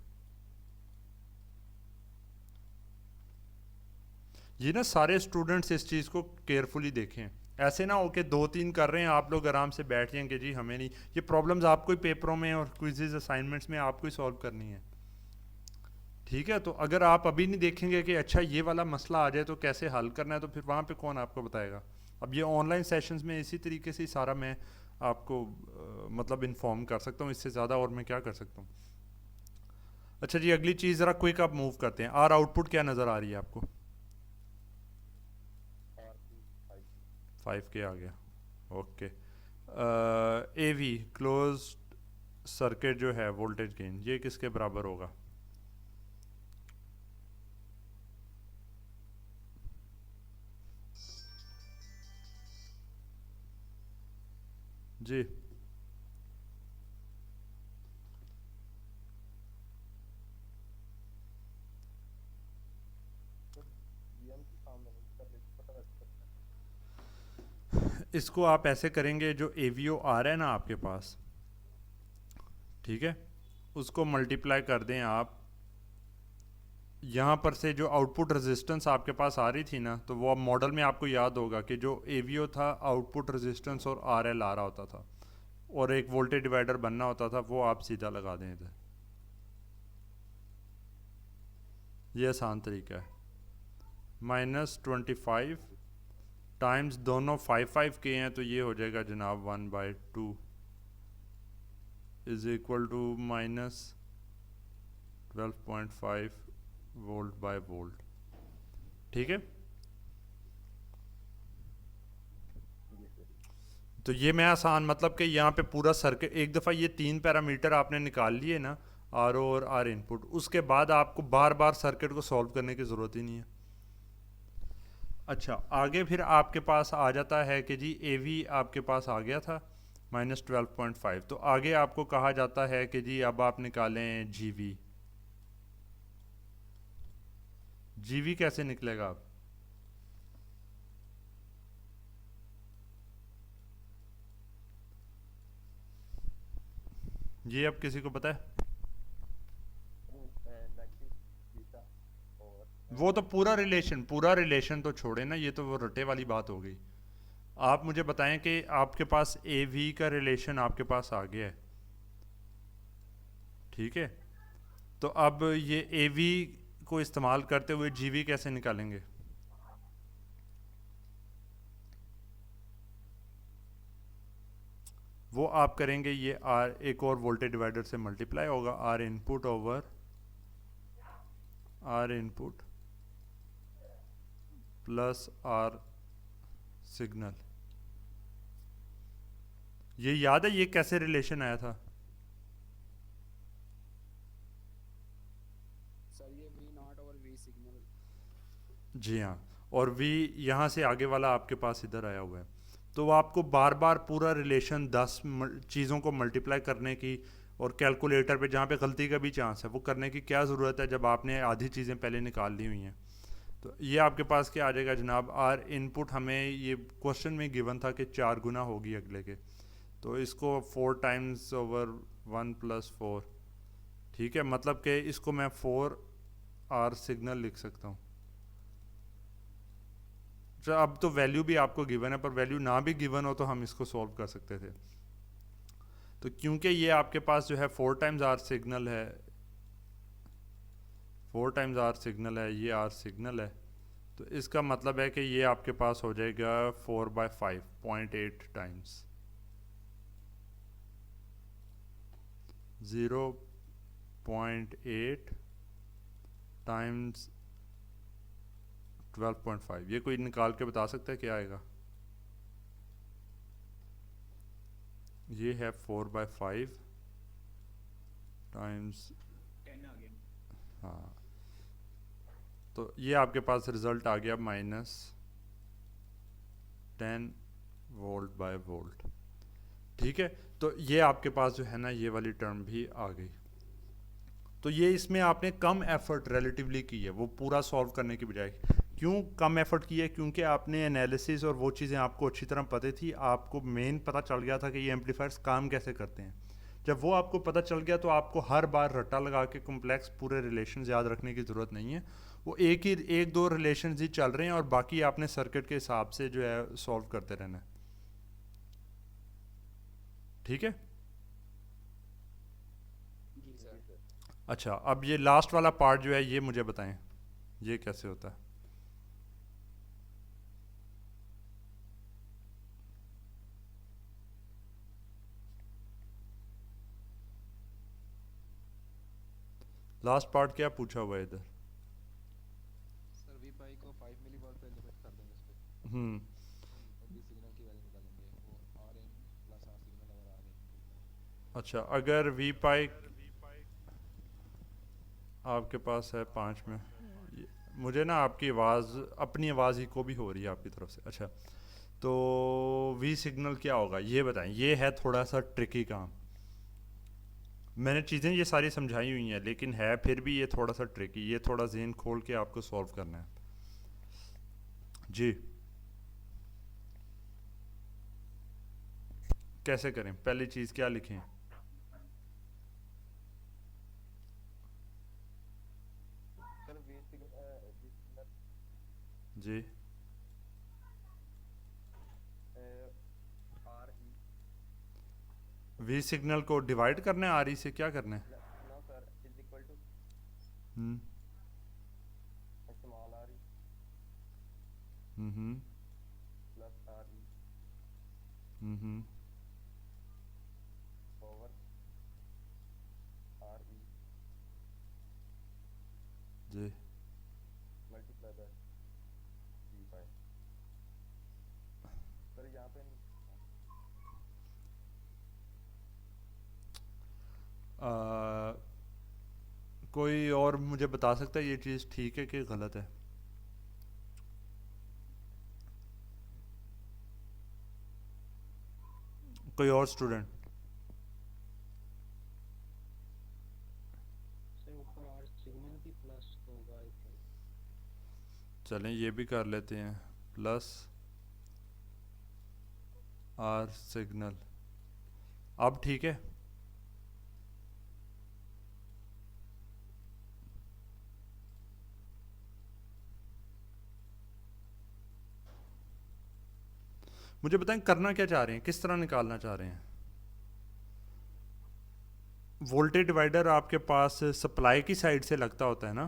ये ना सारे स्टूडेंट्स इस चीज़ को केयरफुली देखें, ऐसे ना हो कि 2-3 कर रहे हैं आप लोग आराम से बैठ जाएंगे जी हमें नहीं, ये प्रॉब्लम्स आपको ही पेपरों में और क्विज़ेस असाइनमेंट्स में आपको ही सॉल्व करनी है, ठीक है। तो अगर आप अभी नहीं देखेंगे कि अच्छा ये वाला मसला आ जाए तो कैसे हल करना है, तो फिर वहाँ पे कौन आपको बताएगा। अब ये ऑनलाइन सेशंस में इसी तरीके से ही सारा मैं आपको मतलब इन्फॉर्म कर सकता हूँ, इससे ज़्यादा और मैं क्या कर सकता हूँ। अच्छा जी अगली चीज़ ज़रा क्विक आप मूव करते हैं। आर आउटपुट क्या नज़र आ रही है आपको? आर सी 5K आ गया, ओके। AV क्लोज सर्किट जो है वोल्टेज गेन, ये किसके बराबर होगा? जी तो जीएम के सामने नहीं इसका रेट पता लग सकता है। इसको आप ऐसे करेंगे, जो एवीओ आ रहा है ना आपके पास, ठीक है, उसको मल्टीप्लाई कर दें आप यहाँ पर से। जो आउटपुट रेजिस्टेंस आपके पास आ रही थी ना, तो वो अब मॉडल में आपको याद होगा कि जो एवीओ था आउटपुट रेजिस्टेंस और आरएल आ रहा होता था, और एक वोल्टेज डिवाइडर बनना होता था, वो आप सीधा लगा दें इधर। ये आसान तरीका है। -25 टाइम्स दोनों 5 के हैं, तो ये हो जाएगा जनाब 1/2 is equal to -12.5 volt by volt. ठीक है, जी सर। तो ये मैं आसान मतलब कि यहाँ पे पूरा सर्किट, एक दफ़ा ये 3 पैरामीटर आपने निकाल लिए ना, आर ओ और आर इनपुट, उसके बाद आपको बार बार सर्किट को सॉल्व करने की ज़रूरत ही नहीं है। अच्छा, आगे फिर आपके पास आ जाता है कि जी ए वी आपके पास आ गया था -12.5, तो आगे आपको कहा जाता है कि जी अब आप निकालें जी वी। जी वी कैसे निकलेगा आप? ये अब किसी को पता है? नेगेटिव बीटा और वो तो पूरा रिलेशन तो छोड़े ना, ये तो वो रटे वाली बात हो गई। आप मुझे बताएं कि आपके पास ए वी का रिलेशन आपके पास आ गया है, ठीक है, तो अब ये ए वी को इस्तेमाल करते हुए जी वी कैसे निकालेंगे? वो आप करेंगे, ये आर एक और वोल्टेज डिवाइडर से मल्टीप्लाई होगा, R input over R input plus R signal. ये याद है ये कैसे रिलेशन आया था? सर ये वी नॉट और वी सिग्नल। जी हाँ, और वी यहाँ से आगे वाला आपके पास इधर आया हुआ है। तो वो आपको बार बार पूरा रिलेशन 10 चीज़ों को मल्टीप्लाई करने की, और कैलकुलेटर पे जहाँ पे गलती का भी चांस है, वो करने की क्या ज़रूरत है जब आपने आधी चीज़ें पहले निकाल ली हुई हैं। तो ये आपके पास क्या आ जाएगा जनाब, आर इनपुट हमें ये क्वेश्चन में गिवन था कि 4 गुना होगी अगले के, तो इसको 4 टाइम्स ओवर 1 + 4, ठीक है, मतलब कि इसको मैं 4 आर सिग्नल लिख सकता हूँ। तो अब तो वैल्यू भी आपको गिवन है, पर वैल्यू ना भी गिवन हो तो हम इसको सॉल्व कर सकते थे। तो क्योंकि ये आपके पास जो है 4 टाइम्स आर सिग्नल है, 4 टाइम्स आर सिग्नल है, ये आर सिग्नल है, तो इसका मतलब है कि ये आपके पास हो जाएगा 4/5 0.8 टाइम्स 0.8 टाइम्स 12.5। ये कोई निकाल के बता सकता है क्या आएगा? ये है 4/5 टाइम्स, 10 आ गया। हाँ, तो ये आपके पास रिजल्ट आ गया -10 वोल्ट बाय वोल्ट। ठीक है, तो ये आपके पास जो है ना, ये वाली टर्म भी आ गई। तो ये इसमें आपने कम एफर्ट रिलेटिवली की है, वो पूरा सॉल्व करने की बजाय। क्यों कम एफर्ट की है? क्योंकि आपने एनालिसिस और वो चीज़ें आपको अच्छी तरह पता थी, आपको मेन पता चल गया था कि ये एम्पलीफायर्स काम कैसे करते हैं। जब वो आपको पता चल गया तो आपको हर बार रट्टा लगा के कॉम्प्लेक्स पूरे रिलेशंस याद रखने की ज़रूरत नहीं है। वो एक दो रिलेशंस ही चल रहे हैं, और बाकी आपने सर्किट के हिसाब से जो है सॉल्व करते रहना है। ठीक है, जी जी सर। सर। अच्छा, अब ये लास्ट वाला पार्ट जो है, ये मुझे बताएं ये कैसे होता है। लास्ट पार्ट क्या पूछा हुआ है इधर? सर वी पाई को 5 मिली वॉट पे लिमिट कर देंगे इस पे, हम्म, और वी सिग्नल की वैल्यू निकालेंगे, वो R in plus R signal और आर इन। अच्छा, अगर वी पाई आपके पास है 5 में, मुझे ना आपकी आवाज़, अपनी आवाज़ ही को भी हो रही है आपकी तरफ से। अच्छा, तो वी सिग्नल क्या होगा ये बताएं, ये है थोड़ा सा ट्रिकी काम। मैंने चीज़ें ये सारी समझाई हुई हैं लेकिन है फिर भी ये थोड़ा सा ट्रिकी, ये थोड़ा जहन खोल के आपको सॉल्व करना है जी। कैसे करें, पहली चीज़ क्या लिखें? Sir V signal G R E V signal को डिवाइड करना है आर ई से, क्या करना है? No sir is equal to hmm small R E hmm plus R E hmm over R E G multiply by V by. Sir यहाँ पे कोई और मुझे बता सकता है ये चीज़ ठीक है कि गलत है? कोई और स्टूडेंट? सर ऊपर आर सिग्नल भी प्लस होगा आई थिंक। चलें ये भी कर लेते हैं, प्लस आर सिग्नल। अब ठीक है? मुझे बताएं करना क्या चाह रहे हैं, किस तरह निकालना चाह रहे हैं? वोल्टेज डिवाइडर आपके पास सप्लाई की साइड से लगता होता है ना?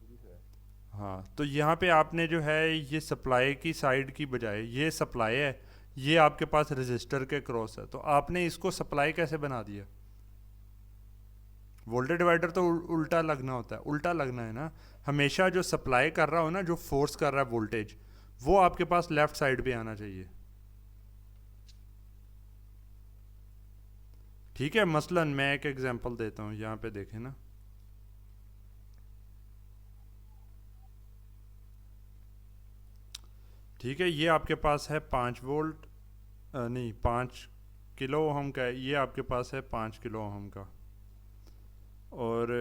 जी सर हाँ, तो यहाँ पे आपने जो है ये सप्लाई की साइड की बजाय ये सप्लाई है, ये आपके पास रजिस्टर के क्रॉस है, तो आपने इसको सप्लाई कैसे बना दिया? वोल्टेज डिवाइडर तो उल्टा लगना होता है, उल्टा लगना है ना। हमेशा जो सप्लाई कर रहा हो ना, जो फोर्स कर रहा है वोल्टेज, वो आपके पास लेफ्ट साइड पे आना चाहिए। ठीक है, मसलन मैं एक एग्जांपल देता हूँ, यहाँ पे देखें ना, ठीक है, ये आपके पास है 5 वोल्ट, नहीं 5 किलो ओहम का है, ये आपके पास है 5 किलो ओहम का, और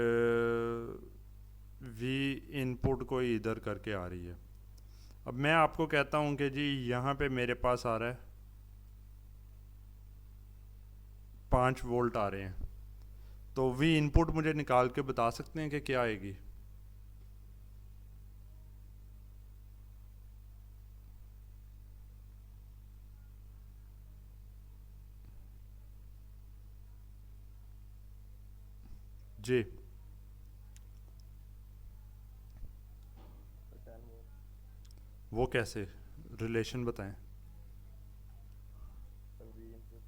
वी इनपुट कोई इधर करके आ रही है। अब मैं आपको कहता हूँ कि जी यहाँ पे मेरे पास आ रहा है 5 वोल्ट आ रहे हैं, तो वी इनपुट मुझे निकाल के बता सकते हैं कि क्या आएगी? जी 10 वोल्ट वो कैसे, रिलेशन बताएं। Sir V input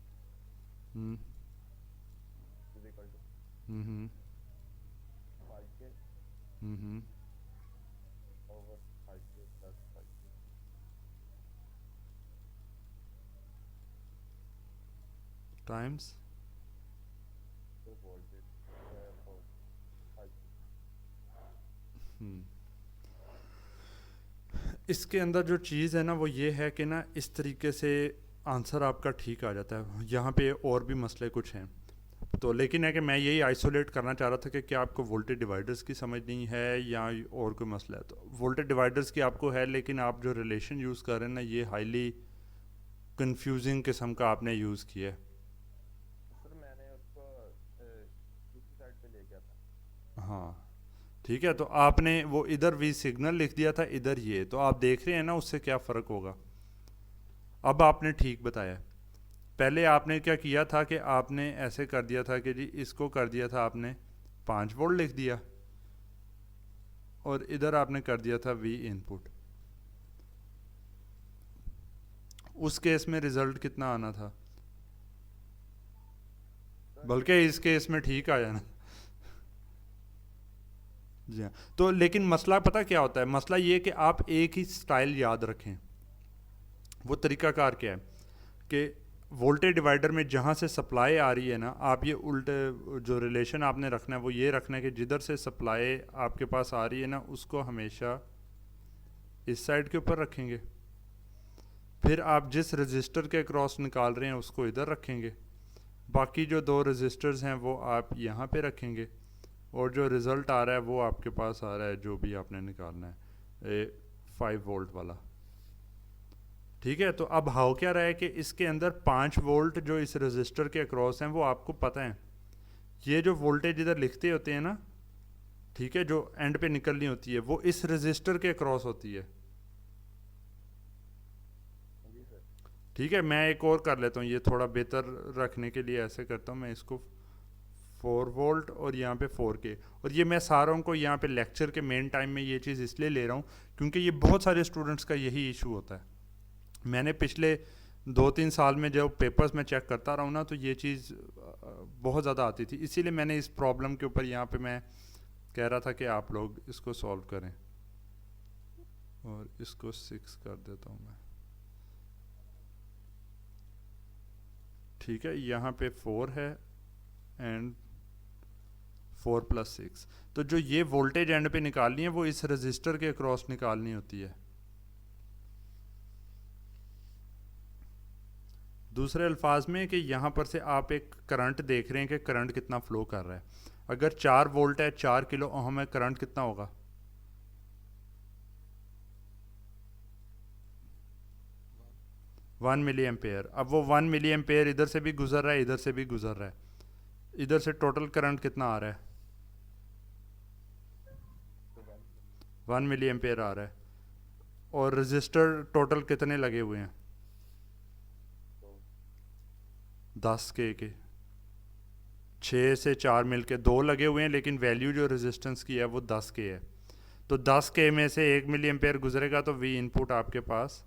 hmm is equal to hmm 5K hmm over 5K plus 5K times तो वोल्टेज और 5K। इसके अंदर जो चीज़ है ना वो ये है कि ना इस तरीके से आंसर आपका ठीक आ जाता है। यहाँ पे और भी मसले कुछ हैं, तो लेकिन है कि मैं यही आइसोलेट करना चाह रहा था कि क्या आपको वोल्टेज डिवाइडर्स की समझ नहीं है या और कोई मसला है। तो वोल्टेज डिवाइडर्स की आपको है, लेकिन आप जो रिलेशन यूज़ कर रहे हैं ना ये हाईली कंफ्यूजिंग किस्म का आपने यूज़ किया है। सर मैंने उसको दूसरी साइड पे ले गया था। हाँ ठीक है, तो आपने वो इधर वी सिग्नल लिख दिया था, इधर ये, तो आप देख रहे हैं ना उससे क्या फ़र्क होगा। अब आपने ठीक बताया, पहले आपने क्या किया था कि आपने ऐसे कर दिया था कि जी इसको कर दिया था आपने 5 वोल्ट लिख दिया, और इधर आपने कर दिया था वी इनपुट। उस केस में रिजल्ट कितना आना था, बल्कि इस केस में ठीक आया ना। जी हाँ, तो लेकिन मसला पता क्या होता है, मसला ये कि आप एक ही स्टाइल याद रखें। वो तरीकाकार क्या है कि वोल्टेज डिवाइडर में जहाँ से सप्लाई आ रही है ना, आप ये उल्टे जो रिलेशन आपने रखना है वो ये रखना है कि जिधर से सप्लाई आपके पास आ रही है ना उसको हमेशा इस साइड के ऊपर रखेंगे। फिर आप जिस रजिस्टर के क्रॉस निकाल रहे हैं उसको इधर रखेंगे, बाकी जो दो रजिस्टर्स हैं वो आप यहाँ पे रखेंगे, और जो रिज़ल्ट आ रहा है वो आपके पास आ रहा है जो भी आपने निकालना है 5 वोल्ट वाला। ठीक है, तो अब हाउ क्या रहा है कि इसके अंदर 5 वोल्ट जो इस रजिस्टर के अक्रॉस हैं वो आपको पता है। ये जो वोल्टेज इधर लिखते होते हैं ना, ठीक है, जो एंड पे निकलनी होती है वो इस रजिस्टर के अक्रॉस होती है। जी सर। ठीक है, मैं एक और कर लेता हूँ, ये थोड़ा बेहतर रखने के लिए ऐसे करता हूँ, मैं इसको 4 वोल्ट और यहाँ पे 4K, और ये मैं सारों को यहाँ पे लेक्चर के मेन टाइम में ये चीज़ इसलिए ले रहा हूँ क्योंकि ये बहुत सारे स्टूडेंट्स का यही इशू होता है। मैंने पिछले 2-3 साल में जब पेपर्स में चेक करता रहा हूँ ना, तो ये चीज़ बहुत ज़्यादा आती थी, इसीलिए मैंने इस प्रॉब्लम के ऊपर यहाँ पे मैं कह रहा था कि आप लोग इसको सॉल्व करें। और इसको 6 कर देता हूँ मैं। ठीक है, यहाँ पे 4 है एंड 4 + 6, तो जो ये वोल्टेज एंड पे निकालनी है वो इस रजिस्टर के अक्रॉस निकालनी होती है। दूसरे अल्फाज में कि यहाँ पर से आप एक करंट देख रहे हैं कि करंट कितना फ्लो कर रहा है। अगर 4 वोल्ट है, 4 किलो ओहम है, करंट कितना होगा? 1 मिली एम्पेयर। अब वो 1 मिली एम्पेयर इधर से भी गुजर रहा है, इधर से भी गुजर रहा है, इधर से टोटल करंट कितना आ रहा है? 1 मिली एम्पेयर आ रहा है। और रजिस्टर टोटल कितने लगे हुए हैं? 10 के 6 से 4 मिल के 2 लगे हुए हैं, लेकिन वैल्यू जो रेजिस्टेंस की है वो 10 के है। तो 10 के में से 1 मिली एम्पेयर गुजरेगा तो वी इनपुट आपके पास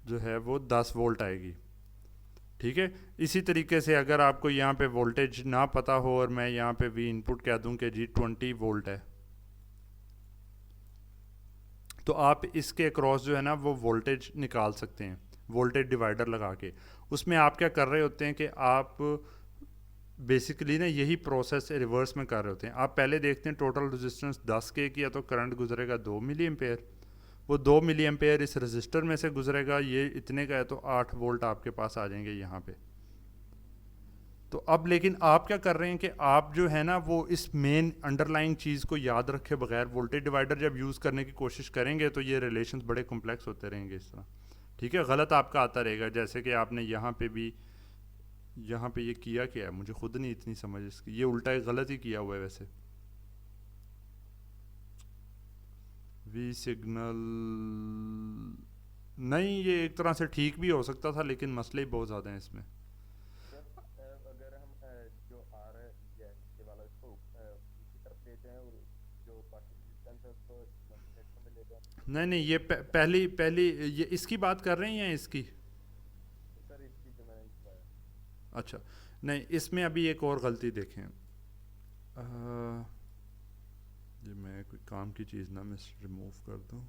जो है वो 10 वोल्ट आएगी। ठीक है, इसी तरीके से अगर आपको यहाँ पे वोल्टेज ना पता हो और मैं यहाँ पे वी इनपुट कह दूँ कि जी 20 वोल्ट है, तो आप इसके अक्रॉस जो है ना वो वोल्टेज निकाल सकते हैं वोल्टेज डिवाइडर लगा के। उसमें आप क्या कर रहे होते हैं कि आप बेसिकली ना यही प्रोसेस रिवर्स में कर रहे होते हैं। आप पहले देखते हैं टोटल रेजिस्टेंस 10 के की है, तो करंट गुजरेगा 2 मिली एम्पेयर, वो 2 मिली एम्पेयर इस रजिस्टर में से गुजरेगा, ये इतने का है तो 8 वोल्ट आपके पास आ जाएंगे यहाँ पे। तो अब लेकिन आप क्या कर रहे हैं कि आप जो है ना वो इस मेन अंडरलाइंग चीज़ को याद रखे बगैर वोल्टेज डिवाइडर जब यूज़ करने की कोशिश करेंगे तो ये रिलेशंस बड़े कॉम्प्लेक्स होते रहेंगे इस तरह। ठीक है, गलत आपका आता रहेगा, जैसे कि आपने यहाँ पे भी यहाँ पे ये किया क्या है, मुझे खुद नहीं इतनी समझ इसकी, ये उल्टा ही गलत ही किया हुआ है वैसे। वी सिग्नल नहीं, ये एक तरह से ठीक भी हो सकता था, लेकिन मसले ही बहुत ज़्यादा हैं इसमें। अगर हम जो आर है ये वाला इसको इसी तरफ लेते हैं और जो बाकी डिस्टेंस है उसको नेक्स्ट में लेते हैं। नहीं, ये पहली ये इसकी बात कर रहे हैं या इसकी? सर इसकी जो मैंने बताया। अच्छा, नहीं, इसमें अभी एक और गलती देखें। ये मैं कोई काम की चीज़ ना मैं रिमूव कर दूं।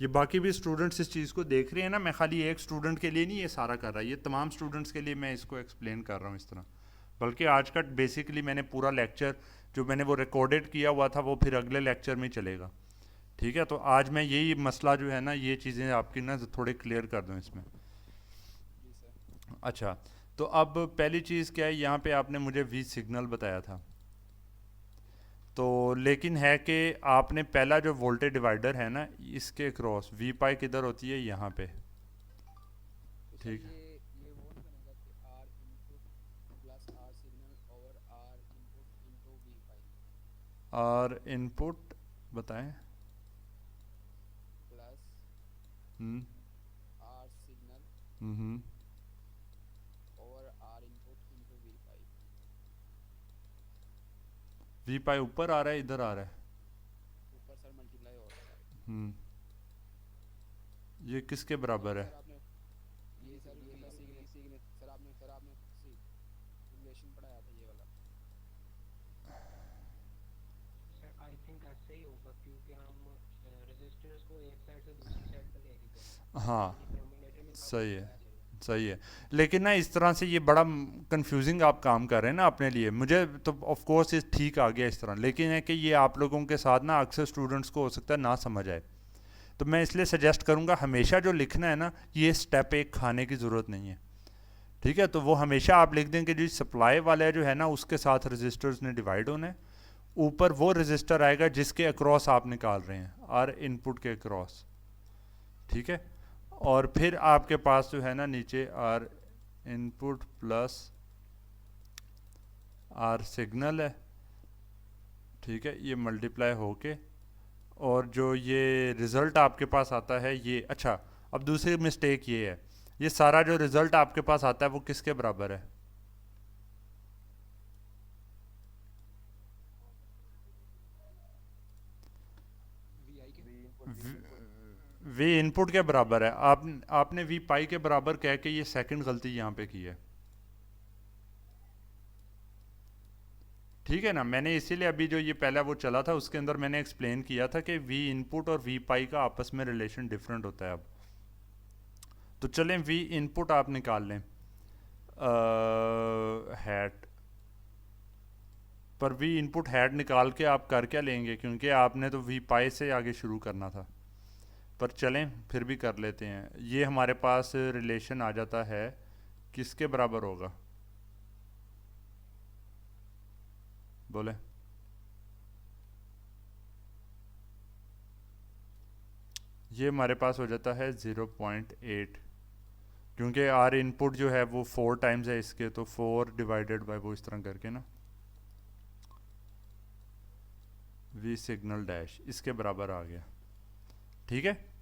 ये बाकी भी स्टूडेंट्स इस चीज़ को देख रहे हैं ना, मैं खाली एक स्टूडेंट के लिए नहीं ये सारा कर रहा, ये तमाम स्टूडेंट्स के लिए मैं इसको एक्सप्लेन कर रहा हूँ इस तरह। बल्कि आज का बेसिकली मैंने पूरा लेक्चर जो मैंने वो रिकॉर्डेड किया हुआ था वो फिर अगले लेक्चर में चलेगा। ठीक है, तो आज मैं यही मसला जो है ना ये चीज़ें आपकी ना थोड़े क्लियर कर दूँ इसमें। जी सर। अच्छा, तो अब पहली चीज़ क्या है, यहाँ पे आपने मुझे वी सिग्नल बताया था, तो लेकिन है कि आपने पहला जो वोल्टेज डिवाइडर है ना इसके क्रॉस वी पाई किधर होती है, यहाँ पे। तो सर ठीक। ये वो नहीं बनेगा कि R input plus R signal over R input into V pi और इनपुट बताएं। Plus hmm R signal hmm over R input into V pi. V pi ऊपर आ रहा है इधर आ रहा है? ऊपर सर मल्टीप्लाई हो रहा है। ये किसके बराबर है? सर आपने ये सर ये सिग्नल सर आपने रिलेशन पढ़ाया था ये वाला। सर आई थिंक ऐसे ही होगा क्योंकि हम रेजिस्टर्स को एक साइड से दूसरी साइड पर लेके गए हाँ, डिनोमिनेटर में सही है, सही है, लेकिन ना इस तरह से ये बड़ा कंफ्यूजिंग आप काम कर रहे हैं ना अपने लिए। मुझे तो ऑफ कोर्स ये ठीक आ गया इस तरह, लेकिन है कि ये आप लोगों के साथ ना अक्सर स्टूडेंट्स को हो सकता है ना समझ आए। तो मैं इसलिए सजेस्ट करूँगा हमेशा जो लिखना है ना, ये स्टेप एक खाने की ज़रूरत नहीं है, ठीक है। तो वो हमेशा आप लिख दें कि जो सप्लाई वाला है जो है ना, उसके साथ रजिस्टर्स ने डिवाइड होना है, ऊपर वो रजिस्टर आएगा जिसके अक्रॉस आप निकाल रहे हैं, आर इनपुट के अक्रॉस, ठीक है। और फिर आपके पास जो है ना नीचे R input plus R signal है, ठीक है, ये मल्टीप्लाई होके, और जो ये रिज़ल्ट आपके पास आता है ये, अच्छा अब दूसरी मिस्टेक ये है, ये सारा जो रिज़ल्ट आपके पास आता है वो किसके बराबर है? वी इनपुट के बराबर है। आपने वी पाई के बराबर कह के ये सेकंड गलती यहाँ पे की है, ठीक है ना। मैंने इसीलिए अभी जो ये पहला वो चला था उसके अंदर मैंने एक्सप्लेन किया था कि वी इनपुट और वी पाई का आपस में रिलेशन डिफरेंट होता है। अब तो चलें वी इनपुट आप निकाल लें हैट पर। वी इनपुट हैट निकाल के आप कर क्या लेंगे, क्योंकि आपने तो वी पाई से आगे शुरू करना था, पर चलें फिर भी कर लेते हैं। ये हमारे पास रिलेशन आ जाता है, किसके बराबर होगा बोले? ये हमारे पास हो जाता है 0.8, क्योंकि आर इनपुट जो है वो 4 टाइम्स है इसके, तो 4 डिवाइडेड बाय वो इस तरह करके ना वी सिग्नल डैश इसके बराबर आ गया, ठीक है।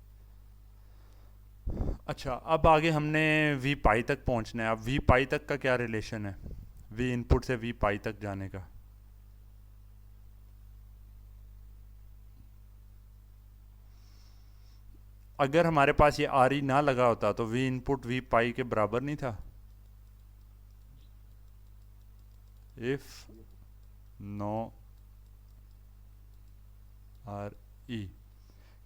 अच्छा अब आगे हमने वी पाई तक पहुंचना है। अब वी पाई तक का क्या रिलेशन है वी इनपुट से वी पाई तक जाने का? अगर हमारे पास ये आर ई ना लगा होता तो वी इनपुट वी पाई के बराबर नहीं था। इफ नो आर ई,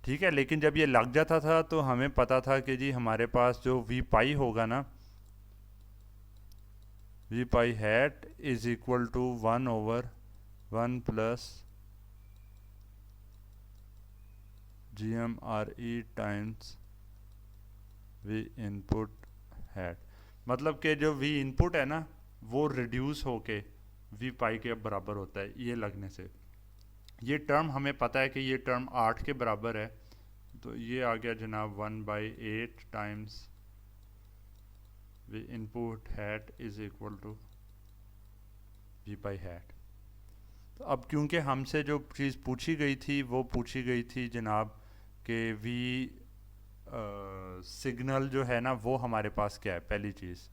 ठीक है। लेकिन जब ये लग जाता था तो हमें पता था कि जी हमारे पास जो वी पाई होगा ना, V pi hat is equal to 1/1 प्लस GMRE times V input hat. मतलब कि जो वी इनपुट है ना वो रिड्यूस होके वी पाई के बराबर होता है ये लगने से। ये टर्म हमें पता है कि ये टर्म 8 के बराबर है, तो ये आ गया जनाब 1/8 times V input hat is equal to V pi hat. तो अब क्योंकि हमसे जो चीज़ पूछी गई थी वो पूछी गई थी जनाब कि वी सिग्नल जो है ना वो हमारे पास क्या है पहली चीज़।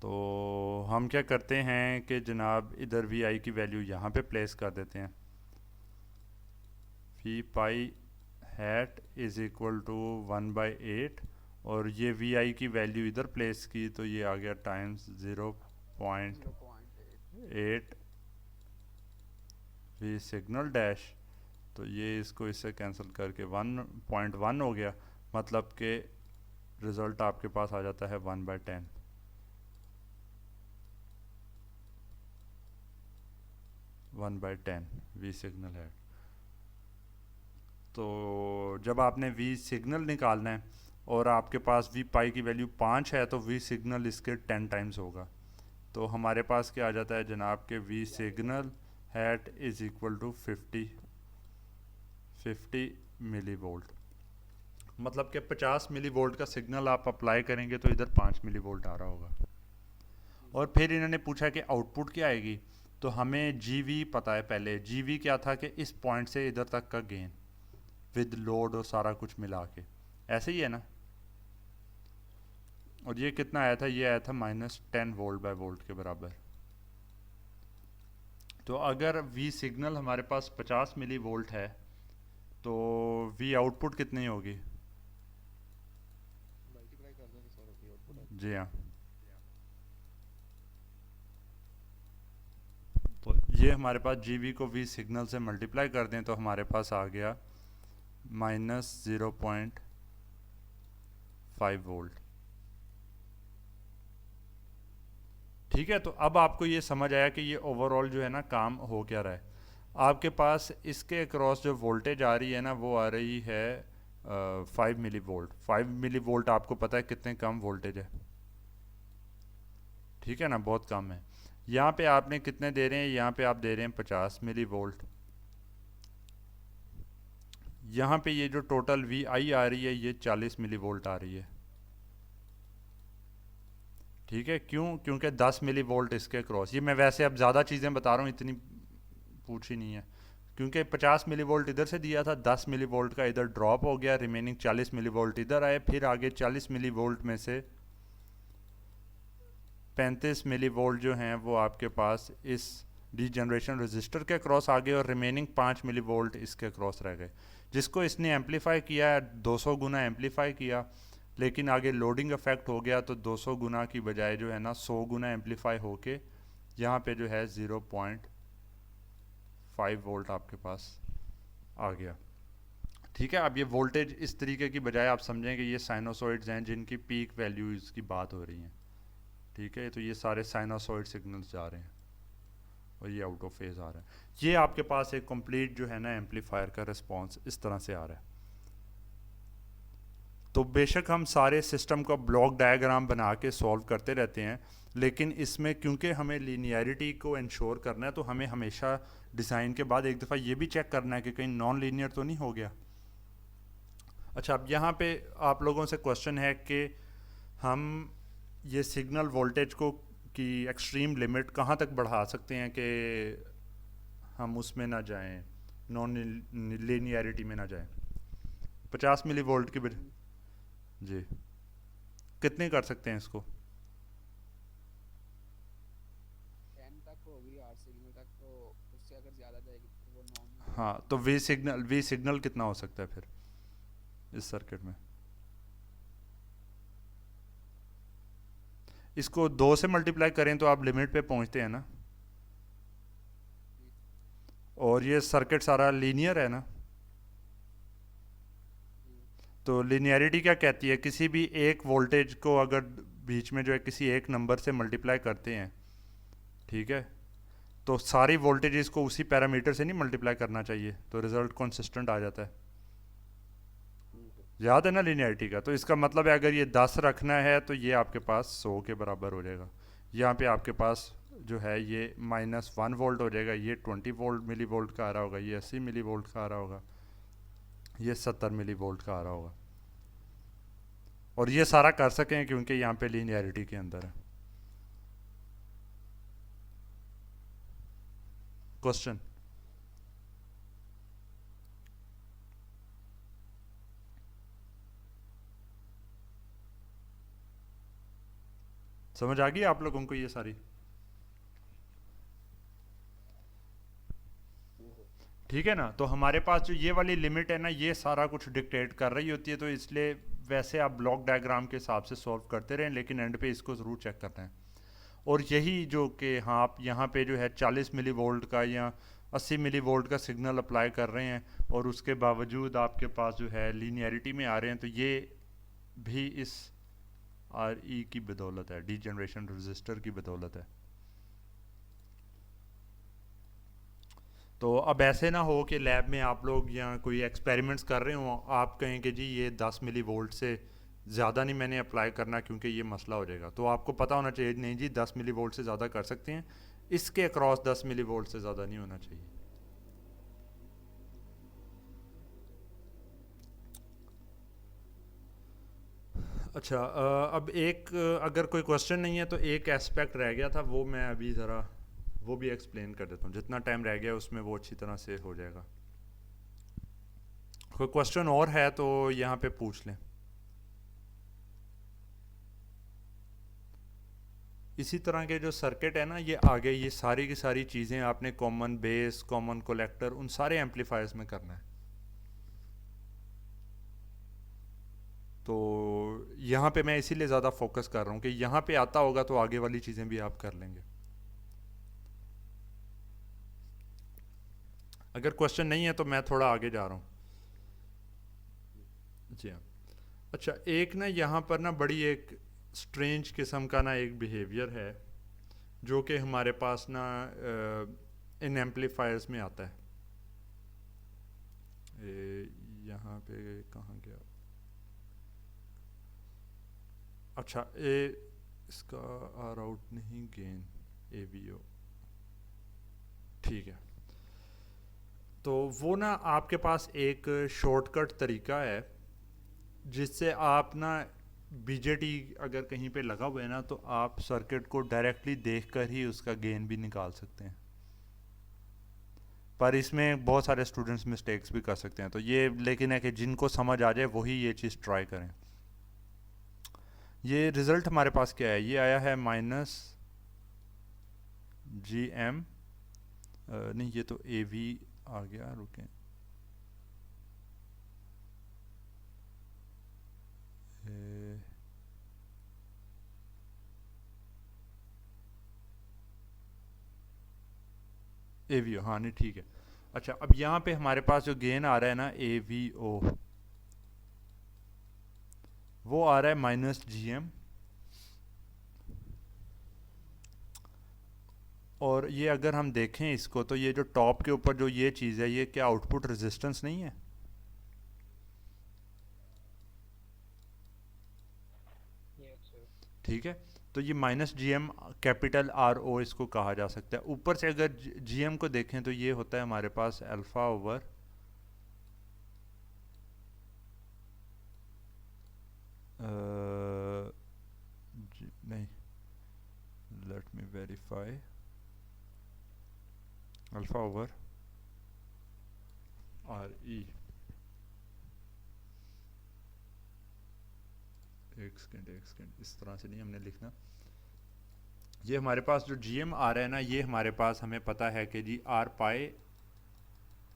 तो हम क्या करते हैं कि जनाब इधर वी आई की वैल्यू यहाँ पे प्लेस कर देते हैं, V pi hat is equal to 1/8, और ये वी आई की वैल्यू इधर प्लेस की तो ये आ गया टाइम्स 0.8 वी सिग्नल डैश। तो ये इसको इससे कैंसिल करके 1.1 हो गया, मतलब कि रिज़ल्ट आपके पास आ जाता है 1/10। वी सिग्नल है। तो जब आपने वी सिग्नल निकालना है और आपके पास वी पाई की वैल्यू 5 है तो वी सिग्नल इसके 10 टाइम्स होगा। तो हमारे पास क्या आ जाता है जनाब के V signal hat is equal to 50 millivolt. मतलब कि 50 मिली वोल्ट का सिग्नल आप अप्लाई करेंगे तो इधर 5 मिली वोल्ट आ रहा होगा। और फिर इन्होंने पूछा कि आउटपुट क्या आएगी, तो हमें GV पता है पहले। GV क्या था कि इस पॉइंट से इधर तक का गेन विद लोड और सारा कुछ मिला के, ऐसे ही है ना। और ये कितना आया था, ये आया था -10 वोल्ट के बराबर। तो अगर V सिग्नल हमारे पास 50 मिली वोल्ट है तो V आउटपुट कितनी होगी? मल्टीप्लाई कर देंगे सर अभी आउटपुट। जी हाँ, तो ये हमारे पास GV को V सिग्नल से मल्टीप्लाई कर दें तो हमारे पास आ गया -0.5 5 वोल्ट। ठीक है, तो अब आपको ये समझ आया कि ये ओवरऑल जो है ना काम हो क्या रहा है। आपके पास इसके अक्रॉस जो वोल्टेज आ रही है ना वो आ रही है 5 मिली वोल्ट। 5 मिली वोल्ट आपको पता है कितने कम वोल्टेज है, ठीक है ना, बहुत कम है। यहाँ पे आपने कितने दे रहे हैं, यहाँ पे आप दे रहे हैं 50 मिली वोल्ट। यहाँ पे ये जो टोटल वी आई आ रही है ये 40 मिली वोल्ट आ रही है। ठीक है, क्यों? क्योंकि 10 मिली वोल्ट इसके क्रॉस, ये मैं वैसे अब ज़्यादा चीज़ें बता रहा हूँ, इतनी पूछी नहीं है, क्योंकि 50 मिली वोल्ट इधर से दिया था, 10 मिली वोल्ट का इधर ड्रॉप हो गया, रिमेनिंग 40 मिली वोल्ट इधर आए, फिर आगे 40 मिली वोल्ट में से 35 मिली वोल्ट जो हैं वो आपके पास इस डीजनरेशन रजिस्टर के क्रॉस आ गए और रिमेनिंग 5 मिली वोल्ट इसके क्रॉस रह गए, जिसको इसने एम्पलीफाई किया, 200 गुना एम्पलीफाई किया, लेकिन आगे लोडिंग इफेक्ट हो गया तो 200 गुना की बजाय जो है ना 100 गुना एम्पलीफाई होके यहाँ पे जो है 0.5 वोल्ट आपके पास आ गया। ठीक है, अब ये वोल्टेज इस तरीके की बजाय आप समझें कि ये साइनोसॉइड्स हैं जिनकी पीक वैल्यूज़ की बात हो रही है। ठीक है, तो ये सारे साइनोसॉइड सिग्नल्स जा रहे हैं और ये आउट ऑफ फेज आ रहा है। ये आपके पास एक कंप्लीट जो है ना एम्पलीफायर का रिस्पॉन्स इस तरह से आ रहा है। तो बेशक हम सारे सिस्टम का ब्लॉक डायग्राम बना के सॉल्व करते रहते हैं, लेकिन इसमें क्योंकि हमें लीनियरिटी को इंश्योर करना है तो हमें हमेशा डिज़ाइन के बाद एक दफ़ा ये भी चेक करना है कि कहीं नॉन लीनियर तो नहीं हो गया। अच्छा, अब यहाँ पे आप लोगों से क्वेश्चन है कि हम ये सिग्नल वोल्टेज को की एक्सट्रीम लिमिट कहाँ तक बढ़ा सकते हैं कि हम उसमें ना जाएं, नॉन लीनियरिटी में ना जाएं। 50 मिली वोल्ट की जी कितने कर सकते हैं इसको? 10 तक होगी आर सिग्नल तक, तो उससे अगर ज़्यादा जाएगी तो वो नॉन। हाँ, तो वी सिग्नल कितना हो सकता है फिर इस सर्किट में? इसको 2 से मल्टीप्लाई करें तो आप लिमिट पे पहुंचते हैं ना, और ये सर्किट सारा लीनियर है ना, तो लीनियरिटी क्या कहती है? किसी भी एक वोल्टेज को अगर बीच में जो है किसी एक नंबर से मल्टीप्लाई करते हैं, ठीक है, तो सारी वोल्टेजेस को उसी पैरामीटर से नहीं मल्टीप्लाई करना चाहिए, तो रिजल्ट कंसिस्टेंट आ जाता है। याद है ना लीनियरिटी का? तो इसका मतलब है अगर ये 10 रखना है तो ये आपके पास 100 के बराबर हो जाएगा। यहाँ पे आपके पास जो है ये -1 वोल्ट हो जाएगा, ये 20 वोल्ट मिली वोल्ट का आ रहा होगा, ये 80 मिली वोल्ट का आ रहा होगा, ये 70 मिली वोल्ट का आ रहा होगा। और ये सारा कर सकें क्योंकि यहाँ पे लीनियरिटी के अंदर है। क्वेश्चन? समझ आ गई आप लोगों को ये सारी? ठीक है ना, तो हमारे पास जो ये वाली लिमिट है ना ये सारा कुछ डिक्टेट कर रही होती है, तो इसलिए वैसे आप ब्लॉक डायग्राम के हिसाब से सॉल्व करते रहें, लेकिन एंड पे इसको ज़रूर चेक करना है। और यही जो कि हाँ आप यहाँ पे जो है 40 मिली वोल्ट का या 80 मिली वोल्ट का सिग्नल अप्लाई कर रहे हैं और उसके बावजूद आपके पास जो है लीनियरिटी में आ रहे हैं, तो ये भी इस RE की बदौलत है, डीजनरेशन रजिस्टर की बदौलत है। तो अब ऐसे ना हो कि लैब में आप लोग या कोई एक्सपेरिमेंट्स कर रहे हो, आप कहें कि जी ये 10 मिली वोल्ट से ज़्यादा नहीं मैंने अप्लाई करना क्योंकि ये मसला हो जाएगा। तो आपको पता होना चाहिए नहीं जी 10 मिली वोल्ट से ज़्यादा कर सकते हैं, इसके अक्रॉस 10 मिली वोल्ट से ज़्यादा नहीं होना चाहिए। अच्छा, अब एक अगर कोई क्वेश्चन नहीं है तो एक एस्पेक्ट रह गया था, वो मैं अभी ज़रा वो भी एक्सप्लेन कर देता हूँ, जितना टाइम रह गया उसमें वो अच्छी तरह से हो जाएगा। कोई क्वेश्चन और है तो यहाँ पे पूछ लें। इसी तरह के जो सर्किट है ना ये आगे ये सारी की सारी चीज़ें आपने कॉमन बेस, कॉमन कलेक्टर, उन सारे एम्पलीफायर्स में करना है। तो यहाँ पे मैं इसीलिए ज़्यादा फोकस कर रहा हूँ कि यहाँ पे आता होगा तो आगे वाली चीज़ें भी आप कर लेंगे। अगर क्वेश्चन नहीं है तो मैं थोड़ा आगे जा रहा हूँ। जी हाँ, अच्छा, एक ना यहाँ पर ना बड़ी एक स्ट्रेंज किस्म का ना एक बिहेवियर है जो कि हमारे पास ना इन एम्पलीफायर्स में आता है। यहाँ पे कहाँ गया? अच्छा, इसका आर आउट नहीं, गेन AVO, ठीक है। तो वो ना आपके पास एक शॉर्टकट तरीका है जिससे आप ना BJT अगर कहीं पे लगा हुआ है ना तो आप सर्किट को डायरेक्टली देखकर ही उसका गेन भी निकाल सकते हैं, पर इसमें बहुत सारे स्टूडेंट्स मिस्टेक्स भी कर सकते हैं। तो ये लेकिन है कि जिनको समझ आ जाए वही ये चीज़ ट्राई करें। ये रिज़ल्ट हमारे पास क्या है? ये आया है -GM, नहीं ये तो AV आ गया, रुकें, AVO, हाँ नहीं ठीक है। अच्छा, अब यहाँ पे हमारे पास जो गेन आ रहा है ना AVO, वो आ रहा है -GM, और ये अगर हम देखें इसको तो ये जो टॉप के ऊपर जो ये चीज़ है ये क्या आउटपुट रेजिस्टेंस नहीं है? Yes, sir. ठीक है, तो ये -GM कैपिटल RO इसको कहा जा सकता है। ऊपर से अगर GM को देखें तो ये होता है हमारे पास अल्फा ओवर नहीं, let me verify, alpha over RE, एक सेकेंड, इस तरह से नहीं हमने लिखना। ये हमारे पास जो GM आ रहा है ना, ये हमारे पास हमें पता है कि जी R pi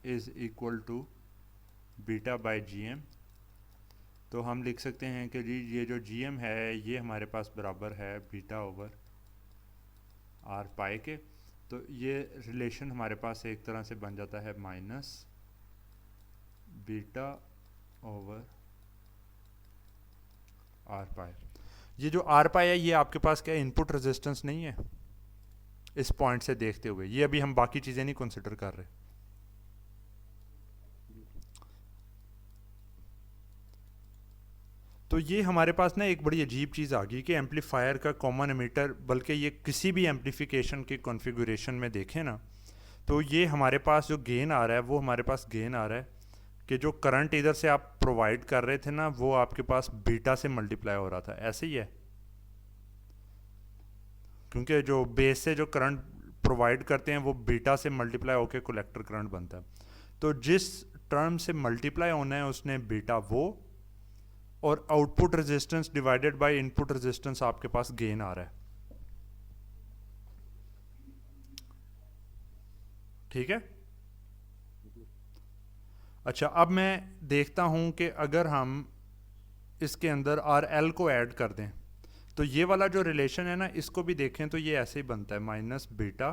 is equal to beta by GM। तो हम लिख सकते हैं कि जी ये जो GM है ये हमारे पास बराबर है बीटा ओवर R पाई के। तो ये रिलेशन हमारे पास एक तरह से बन जाता है माइनस बीटा ओवर R पाई। ये जो R पाई है ये आपके पास क्या इनपुट रेजिस्टेंस नहीं है इस पॉइंट से देखते हुए? ये अभी हम बाकी चीज़ें नहीं कंसिडर कर रहे। तो ये हमारे पास ना एक बड़ी अजीब चीज़ आ गई कि एम्पलीफायर का कॉमन एमिटर, बल्कि ये किसी भी एम्पलीफिकेशन के कॉन्फ़िगरेशन में देखें ना तो ये हमारे पास जो गेन आ रहा है वो हमारे पास गेन आ रहा है कि जो करंट इधर से आप प्रोवाइड कर रहे थे ना वो आपके पास बीटा से मल्टीप्लाई हो रहा था, ऐसे ही है। क्योंकि जो बेस से जो करंट प्रोवाइड करते हैं वो बीटा से मल्टीप्लाई होकर कलेक्टर करंट बनता है। तो जिस टर्म से मल्टीप्लाई होना है उसने बीटा वो, और output resistance divided by input resistance आपके पास गेन आ रहा है। ठीक है। अच्छा, अब मैं देखता हूं कि अगर हम इसके अंदर RL को ऐड कर दें तो ये वाला जो रिलेशन है ना इसको भी देखें तो ये ऐसे ही बनता है माइनस बीटा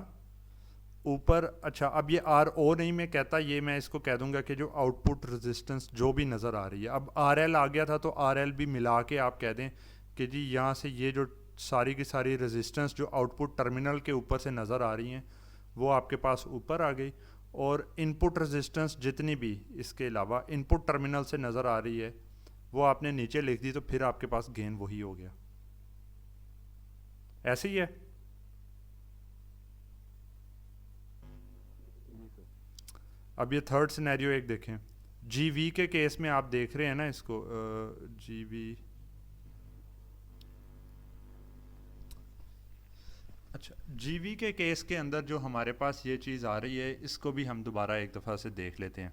ऊपर। अच्छा, अब ये RO नहीं मैं कहता, ये मैं इसको कह दूंगा कि जो आउटपुट रेजिस्टेंस जो भी नज़र आ रही है। अब RL आ गया था तो RL भी मिला के आप कह दें कि जी यहाँ से ये जो सारी की सारी रेजिस्टेंस जो आउटपुट टर्मिनल के ऊपर से नज़र आ रही हैं वो आपके पास ऊपर आ गई, और इनपुट रेजिस्टेंस जितनी भी इसके अलावा इनपुट टर्मिनल से नज़र आ रही है वो आपने नीचे लिख दी, तो फिर आपके पास गेन वही हो गया। ऐसे ही है। अब ये थर्ड सिनेरियो एक देखें। GV के केस में आप देख रहे हैं ना इसको, GV, अच्छा GV के केस के अंदर जो हमारे पास ये चीज़ आ रही है इसको भी हम दोबारा एक दफ़ा से देख लेते हैं।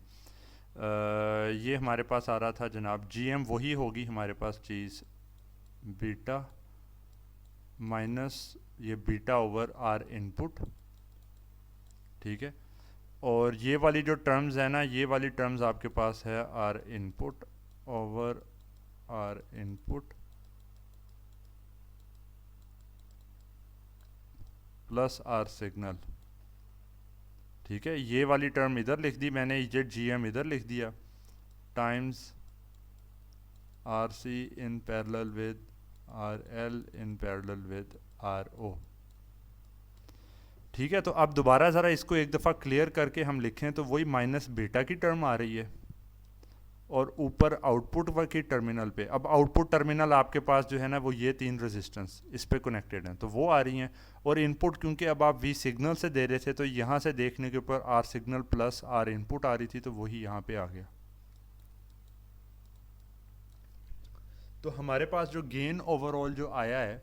ये हमारे पास आ रहा था जनाब GM वही होगी हमारे पास चीज़ बीटा माइनस ये बीटा ओवर R इनपुट, ठीक है। और ये वाली जो टर्म्स है ना ये वाली टर्म्स आपके पास है R input over R input plus R signal, ठीक है। ये वाली टर्म इधर लिख दी मैंने, ये GM इधर लिख दिया times RC in parallel with RL in parallel with RO। ठीक है, तो अब दोबारा ज़रा इसको एक दफ़ा क्लियर करके हम लिखें तो वही माइनस बीटा की टर्म आ रही है और ऊपर आउटपुट की टर्मिनल पे, अब आउटपुट टर्मिनल आपके पास जो है ना वो ये 3 रेजिस्टेंस इस पे कनेक्टेड हैं तो वो आ रही हैं। और इनपुट क्योंकि अब आप V सिग्नल से दे रहे थे तो यहाँ से देखने के ऊपर R signal plus R input आ रही थी तो वही यहाँ पे आ गया। तो हमारे पास जो गेन ओवरऑल जो आया है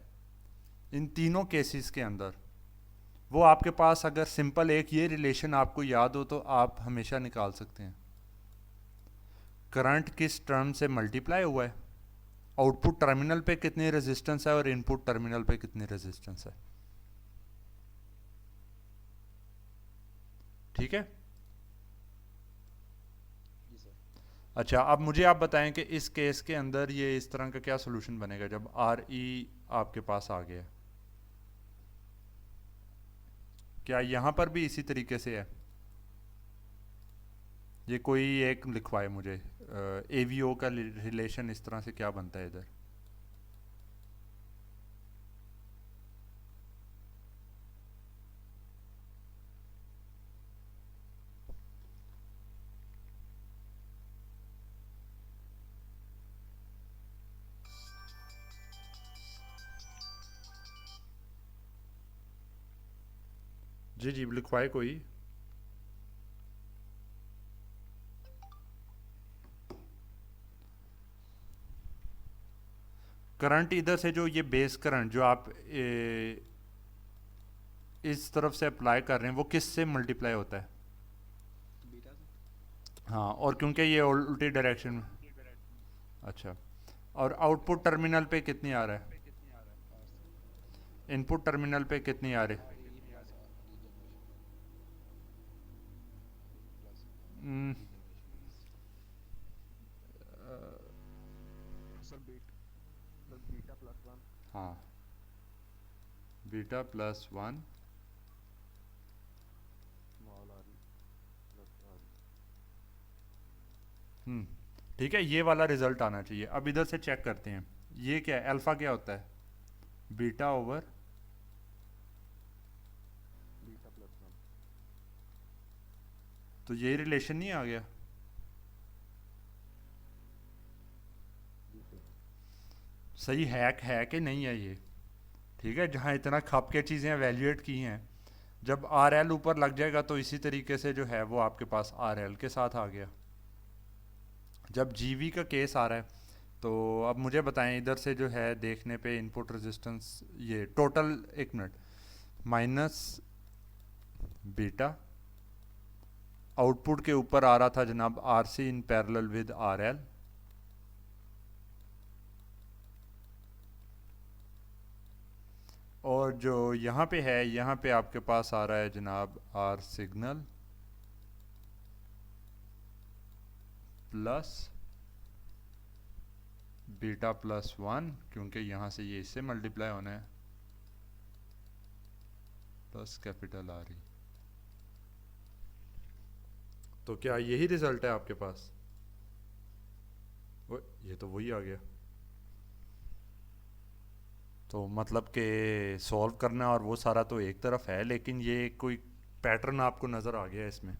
इन तीनों केसेस के अंदर, वो आपके पास अगर सिंपल एक ये रिलेशन आपको याद हो तो आप हमेशा निकाल सकते हैं। करंट किस टर्म से मल्टीप्लाई हुआ है, आउटपुट टर्मिनल पे कितनी रेजिस्टेंस है और इनपुट टर्मिनल पे कितनी रेजिस्टेंस है। ठीक है, जी सर। अच्छा अब मुझे आप बताएं कि इस केस के अंदर ये इस तरह का क्या सोल्यूशन बनेगा जब RE आपके पास आ गया। क्या यहाँ पर भी इसी तरीके से है? ये कोई एक लिखवाए मुझे AVO का रिलेशन इस तरह से क्या बनता है इधर। जी जी लिखवाए कोई। करंट इधर से जो ये बेस करंट जो आप इस तरफ से अप्लाई कर रहे हैं वो किस से मल्टीप्लाई होता है? बीटा से। हाँ, और क्योंकि ये उल्टी डायरेक्शन में, अच्छा, और आउटपुट टर्मिनल पे कितनी आ रहा है, इनपुट टर्मिनल पे कितनी आ रही है? हम्म, सर बीटा प्लस 1 हाँ, beta plus 1 small R plus R. ठीक है, ये वाला रिजल्ट आना चाहिए। अब इधर से चेक करते हैं ये क्या है, अल्फा क्या होता है? Beta over beta plus 1। तो यही रिलेशन नहीं आ गया? सही है कि नहीं है ये? ठीक है, जहाँ इतना खप के चीज़ें एवेल्यूएट की हैं, जब RL ऊपर लग जाएगा तो इसी तरीके से जो है वो आपके पास RL के साथ आ गया। जब GV का केस आ रहा है तो अब मुझे बताएं इधर से जो है देखने पे इनपुट रेजिस्टेंस ये टोटल, एक मिनट, माइनस बीटा आउटपुट के ऊपर आ रहा था जनाब RC in parallel with RL, और जो यहाँ पे है यहाँ पे आपके पास आ रहा है जनाब R signal plus beta plus 1, क्योंकि यहाँ से ये इससे मल्टीप्लाई होना है, प्लस कैपिटल R। तो क्या यही रिजल्ट है आपके पास? ये तो वही आ गया। तो मतलब कि सॉल्व करना और वो सारा तो एक तरफ है, लेकिन ये कोई पैटर्न आपको नज़र आ गया इसमें।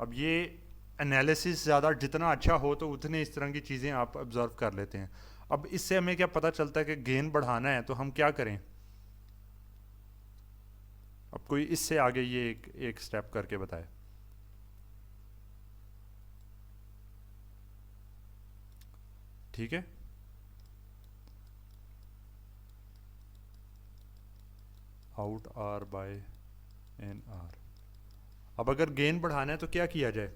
अब ये एनालिसिस ज़्यादा जितना अच्छा हो तो उतने इस तरह की चीज़ें आप ऑब्जर्व कर लेते हैं। अब इससे हमें क्या पता चलता है कि गेन बढ़ाना है तो हम क्या करें? अब कोई इससे आगे ये एक स्टेप करके बताए। ठीक है, out R by N R। अब अगर गेन बढ़ाना है तो क्या किया जाए?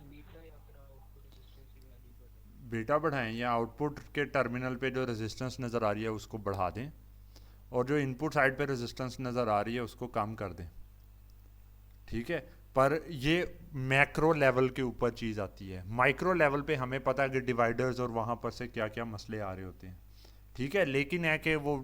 बीटा या फिर आउटपुट रेजिस्टेंस की वैल्यू बढ़ाएं। बीटा बढ़ाएं या आउटपुट के टर्मिनल पे जो रेजिस्टेंस नज़र आ रही है उसको बढ़ा दें, और जो इनपुट साइड पे रेजिस्टेंस नज़र आ रही है उसको कम कर दें। ठीक है, पर ये मैक्रो लेवल के ऊपर चीज़ आती है। माइक्रो लेवल पे हमें पता है कि डिवाइडर्स और वहाँ पर से क्या क्या मसले आ रहे होते हैं। ठीक है, लेकिन है कि वो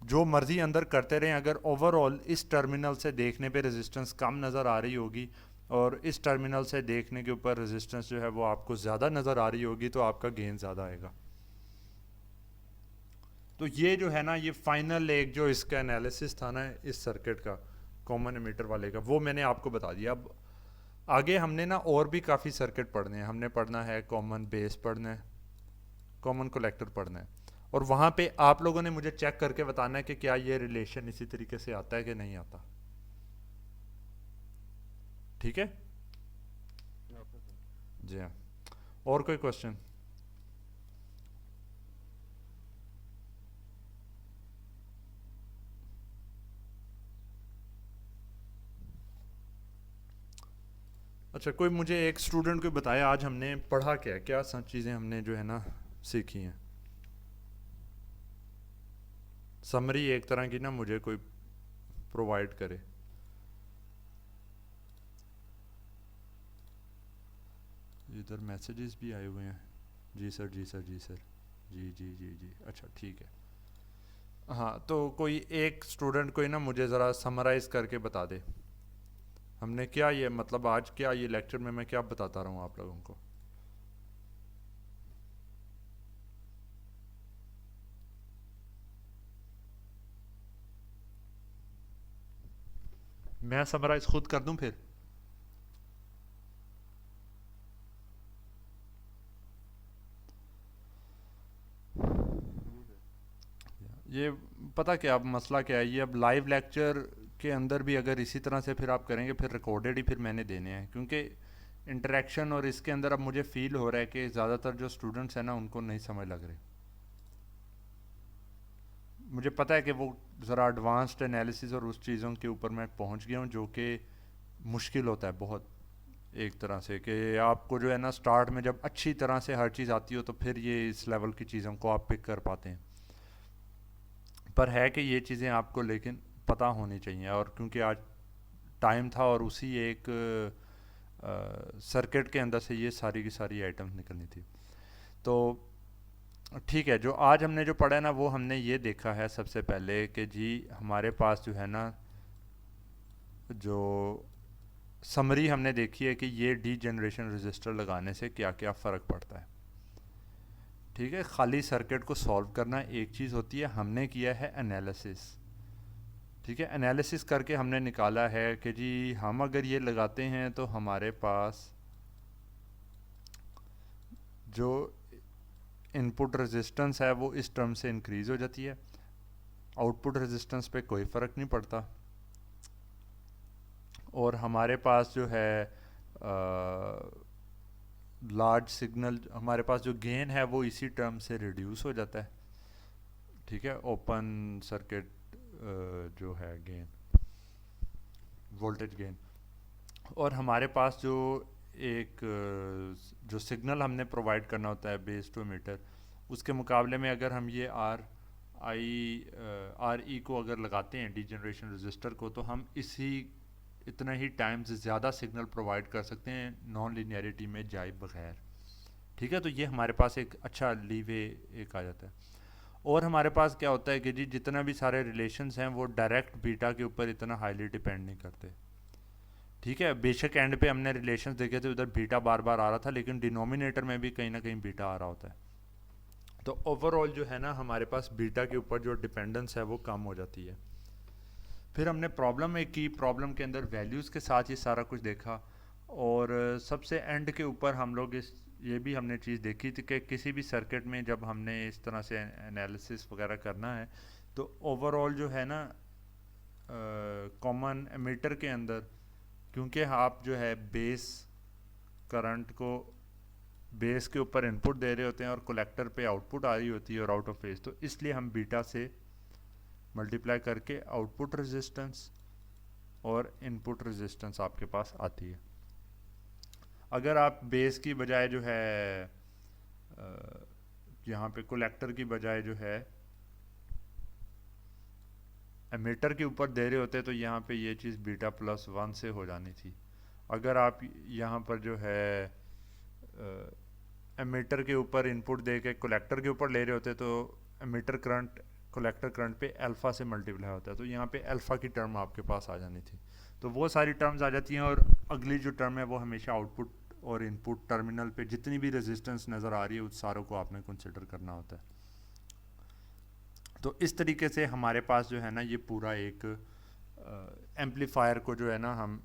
जो मर्ज़ी अंदर करते रहें, अगर ओवरऑल इस टर्मिनल से देखने पे रेजिस्टेंस कम नज़र आ रही होगी और इस टर्मिनल से देखने के ऊपर रेजिस्टेंस जो है वो आपको ज़्यादा नज़र आ रही होगी, तो आपका गेन ज़्यादा आएगा। तो ये जो है ना, ये फाइनल एक जो इसका एनालिसिस था ना इस सर्किट का, कॉमन एमिटर वाले का, वो मैंने आपको बता दिया। अब आगे हमने ना और भी काफ़ी सर्किट पढ़ने हैं। हमने पढ़ना है कॉमन बेस पढ़ना है, कॉमन कलेक्टर पढ़ना है, और वहाँ पे आप लोगों ने मुझे चेक करके बताना है कि क्या ये रिलेशन इसी तरीके से आता है कि नहीं आता। ठीक है ओके सर। जी हाँ। और कोई क्वेश्चन? अच्छा, कोई मुझे एक स्टूडेंट को बताए आज हमने पढ़ा क्या, क्या सब चीज़ें हमने जो है ना सीखी हैं। समरी एक तरह की ना मुझे कोई प्रोवाइड करे। इधर मैसेजेस भी आए हुए हैं। जी सर, जी सर, जी सर, जी जी जी जी, अच्छा ठीक है। हाँ, तो कोई एक स्टूडेंट कोई ना मुझे ज़रा समराइज़ करके बता दे हमने क्या ये मतलब आज क्या ये लेक्चर में मैं क्या बताता रहा हूँ आप लोगों को। मैं समराइज खुद कर दूं फिर? ये पता क्या अब मसला क्या है, ये अब लाइव लेक्चर के अंदर भी अगर इसी तरह से फिर आप करेंगे, फिर रिकॉर्डेड ही फिर मैंने देने हैं, क्योंकि इंटरेक्शन और इसके अंदर अब मुझे फील हो रहा है कि ज़्यादातर जो स्टूडेंट्स हैं ना उनको नहीं समझ लग रही। मुझे पता है कि वो ज़रा एडवांस्ड एनालिसिस और उस चीज़ों के ऊपर मैं पहुंच गया हूँ जो कि मुश्किल होता है बहुत, एक तरह से कि आपको जो है ना स्टार्ट में जब अच्छी तरह से हर चीज़ आती हो तो फिर ये इस लेवल की चीज़ों को आप पिक कर पाते हैं। पर है कि ये चीज़ें आपको लेकिन पता होनी चाहिए, और क्योंकि आज टाइम था और उसी एक सर्किट के अंदर से ये सारी की सारी आइटम्स निकलनी थी। तो ठीक है, जो आज हमने जो पढ़ा है ना वो हमने ये देखा है सबसे पहले कि जी हमारे पास जो है ना जो समरी हमने देखी है कि ये डी जनरेशन रजिस्टर लगाने से क्या क्या फ़र्क पड़ता है। ठीक है, खाली सर्किट को सॉल्व करना एक चीज़ होती है, हमने किया है एनालिसिस। ठीक है, एनालिसिस करके हमने निकाला है कि जी हम अगर ये लगाते हैं तो हमारे पास जो इनपुट रेजिस्टेंस है वो इस टर्म से इंक्रीज़ हो जाती है, आउटपुट रेजिस्टेंस पे कोई फ़र्क नहीं पड़ता, और हमारे पास जो है लार्ज सिग्नल, हमारे पास जो गेन है वो इसी टर्म से रिड्यूस हो जाता है। ठीक है, ओपन सर्किट जो है गेन, वोल्टेज गेन, और हमारे पास जो एक जो सिग्नल हमने प्रोवाइड करना होता है बेस टू मीटर, उसके मुकाबले में अगर हम ये आर ई को अगर लगाते हैं डीजनरेशन रजिस्टर को, तो हम इतना ही टाइम से ज़्यादा सिग्नल प्रोवाइड कर सकते हैं नॉन लिनियरिटी में जाए बगैर। ठीक है, तो ये हमारे पास एक अच्छा लीवे एक आ जाता है। और हमारे पास क्या होता है कि जी जितना भी सारे रिलेशंस हैं वो डायरेक्ट बीटा के ऊपर इतना हाईली डिपेंड नहीं करते। ठीक है, बेशक एंड पे हमने रिलेशंस देखे थे उधर बीटा बार बार आ रहा था, लेकिन डिनोमिनेटर में भी कहीं ना कहीं बीटा आ रहा होता है। तो ओवरऑल जो है ना हमारे पास बीटा के ऊपर जो डिपेंडेंस है वो कम हो जाती है। फिर हमने प्रॉब्लम एक की, प्रॉब्लम के अंदर वैल्यूज़ के साथ ये सारा कुछ देखा, और सबसे एंड के ऊपर हम लोग ये भी हमने चीज़ देखी थी कि किसी भी सर्किट में जब हमने इस तरह से एनालिसिस वगैरह करना है तो ओवरऑल जो है ना कॉमन एमिटर के अंदर, क्योंकि आप जो है बेस करंट को बेस के ऊपर इनपुट दे रहे होते हैं और कलेक्टर पे आउटपुट आ रही होती है और आउट ऑफ फेज, तो इसलिए हम बीटा से मल्टीप्लाई करके आउटपुट रेजिस्टेंस और इनपुट रेजिस्टेंस आपके पास आती है। अगर आप बेस की बजाय जो है यहाँ पे कलेक्टर की बजाय जो है एमीटर के ऊपर दे रहे होते तो यहाँ पे ये चीज़ बीटा प्लस 1 से हो जानी थी। अगर आप यहाँ पर जो है एमीटर के ऊपर इनपुट दे के कलेक्टर के ऊपर ले रहे होते तो एमीटर करंट कलेक्टर करंट पे अल्फ़ा से मल्टीप्लाई होता है, तो यहाँ पे अल्फ़ा की टर्म आपके पास आ जानी थी। तो वो सारी टर्म्स आ जाती हैं, और अगली जो टर्म है वो हमेशा आउटपुट और इनपुट टर्मिनल पे जितनी भी रेजिस्टेंस नज़र आ रही है उस सारों को आपने कंसिडर करना होता है। तो इस तरीके से हमारे पास जो है ना ये पूरा एक एम्पलीफायर को जो है ना हम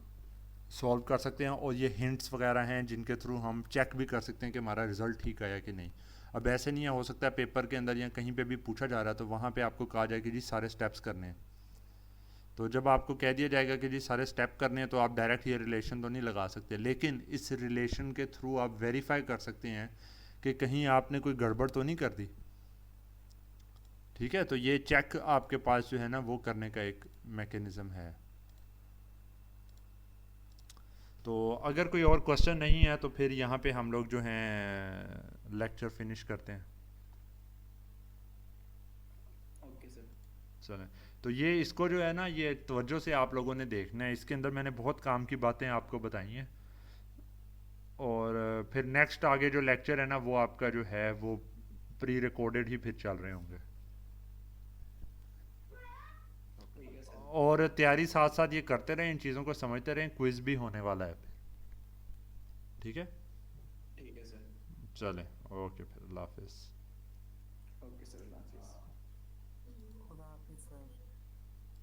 सॉल्व कर सकते हैं, और ये हिंट्स वगैरह हैं जिनके थ्रू हम चेक भी कर सकते हैं कि हमारा रिज़ल्ट ठीक आया कि नहीं। अब ऐसे नहीं है, हो सकता है पेपर के अंदर या कहीं पे भी पूछा जा रहा है तो वहाँ पे आपको कहा जाए कि जी सारे स्टेप्स करने हैं, तो जब आपको कह दिया जाएगा कि जी सारे स्टेप करने हैं तो आप डायरेक्ट ये रिलेशन तो नहीं लगा सकते, लेकिन इस रिलेशन के थ्रू आप वेरीफाई कर सकते हैं कि कहीं आपने कोई गड़बड़ तो नहीं कर दी। ठीक है, तो ये चेक आपके पास जो है ना वो करने का एक मैकेनिज़्म है। तो अगर कोई और क्वेश्चन नहीं है तो फिर यहाँ पे हम लोग जो हैं लेक्चर फिनिश करते हैं। Okay sir. चलें, तो ये इसको जो है ना ये तवज्जो से आप लोगों ने देखना है, इसके अंदर मैंने बहुत काम की बातें आपको बताई हैं, और फिर नेक्स्ट आगे जो लेक्चर है ना वो आपका जो है वो प्री रिकॉर्डेड ही फिर चल रहे होंगे, ठीक है सर। और तैयारी साथ साथ ये करते रहें, इन चीज़ों को समझते रहें, क्विज़ भी होने वाला है फिर। ठीक है, ठीक है सर। चलें, ओके, फिर अल्लाह हाफिज़। ओके सर, अल्लाह हाफिज़। खुदा हाफिज़ सर।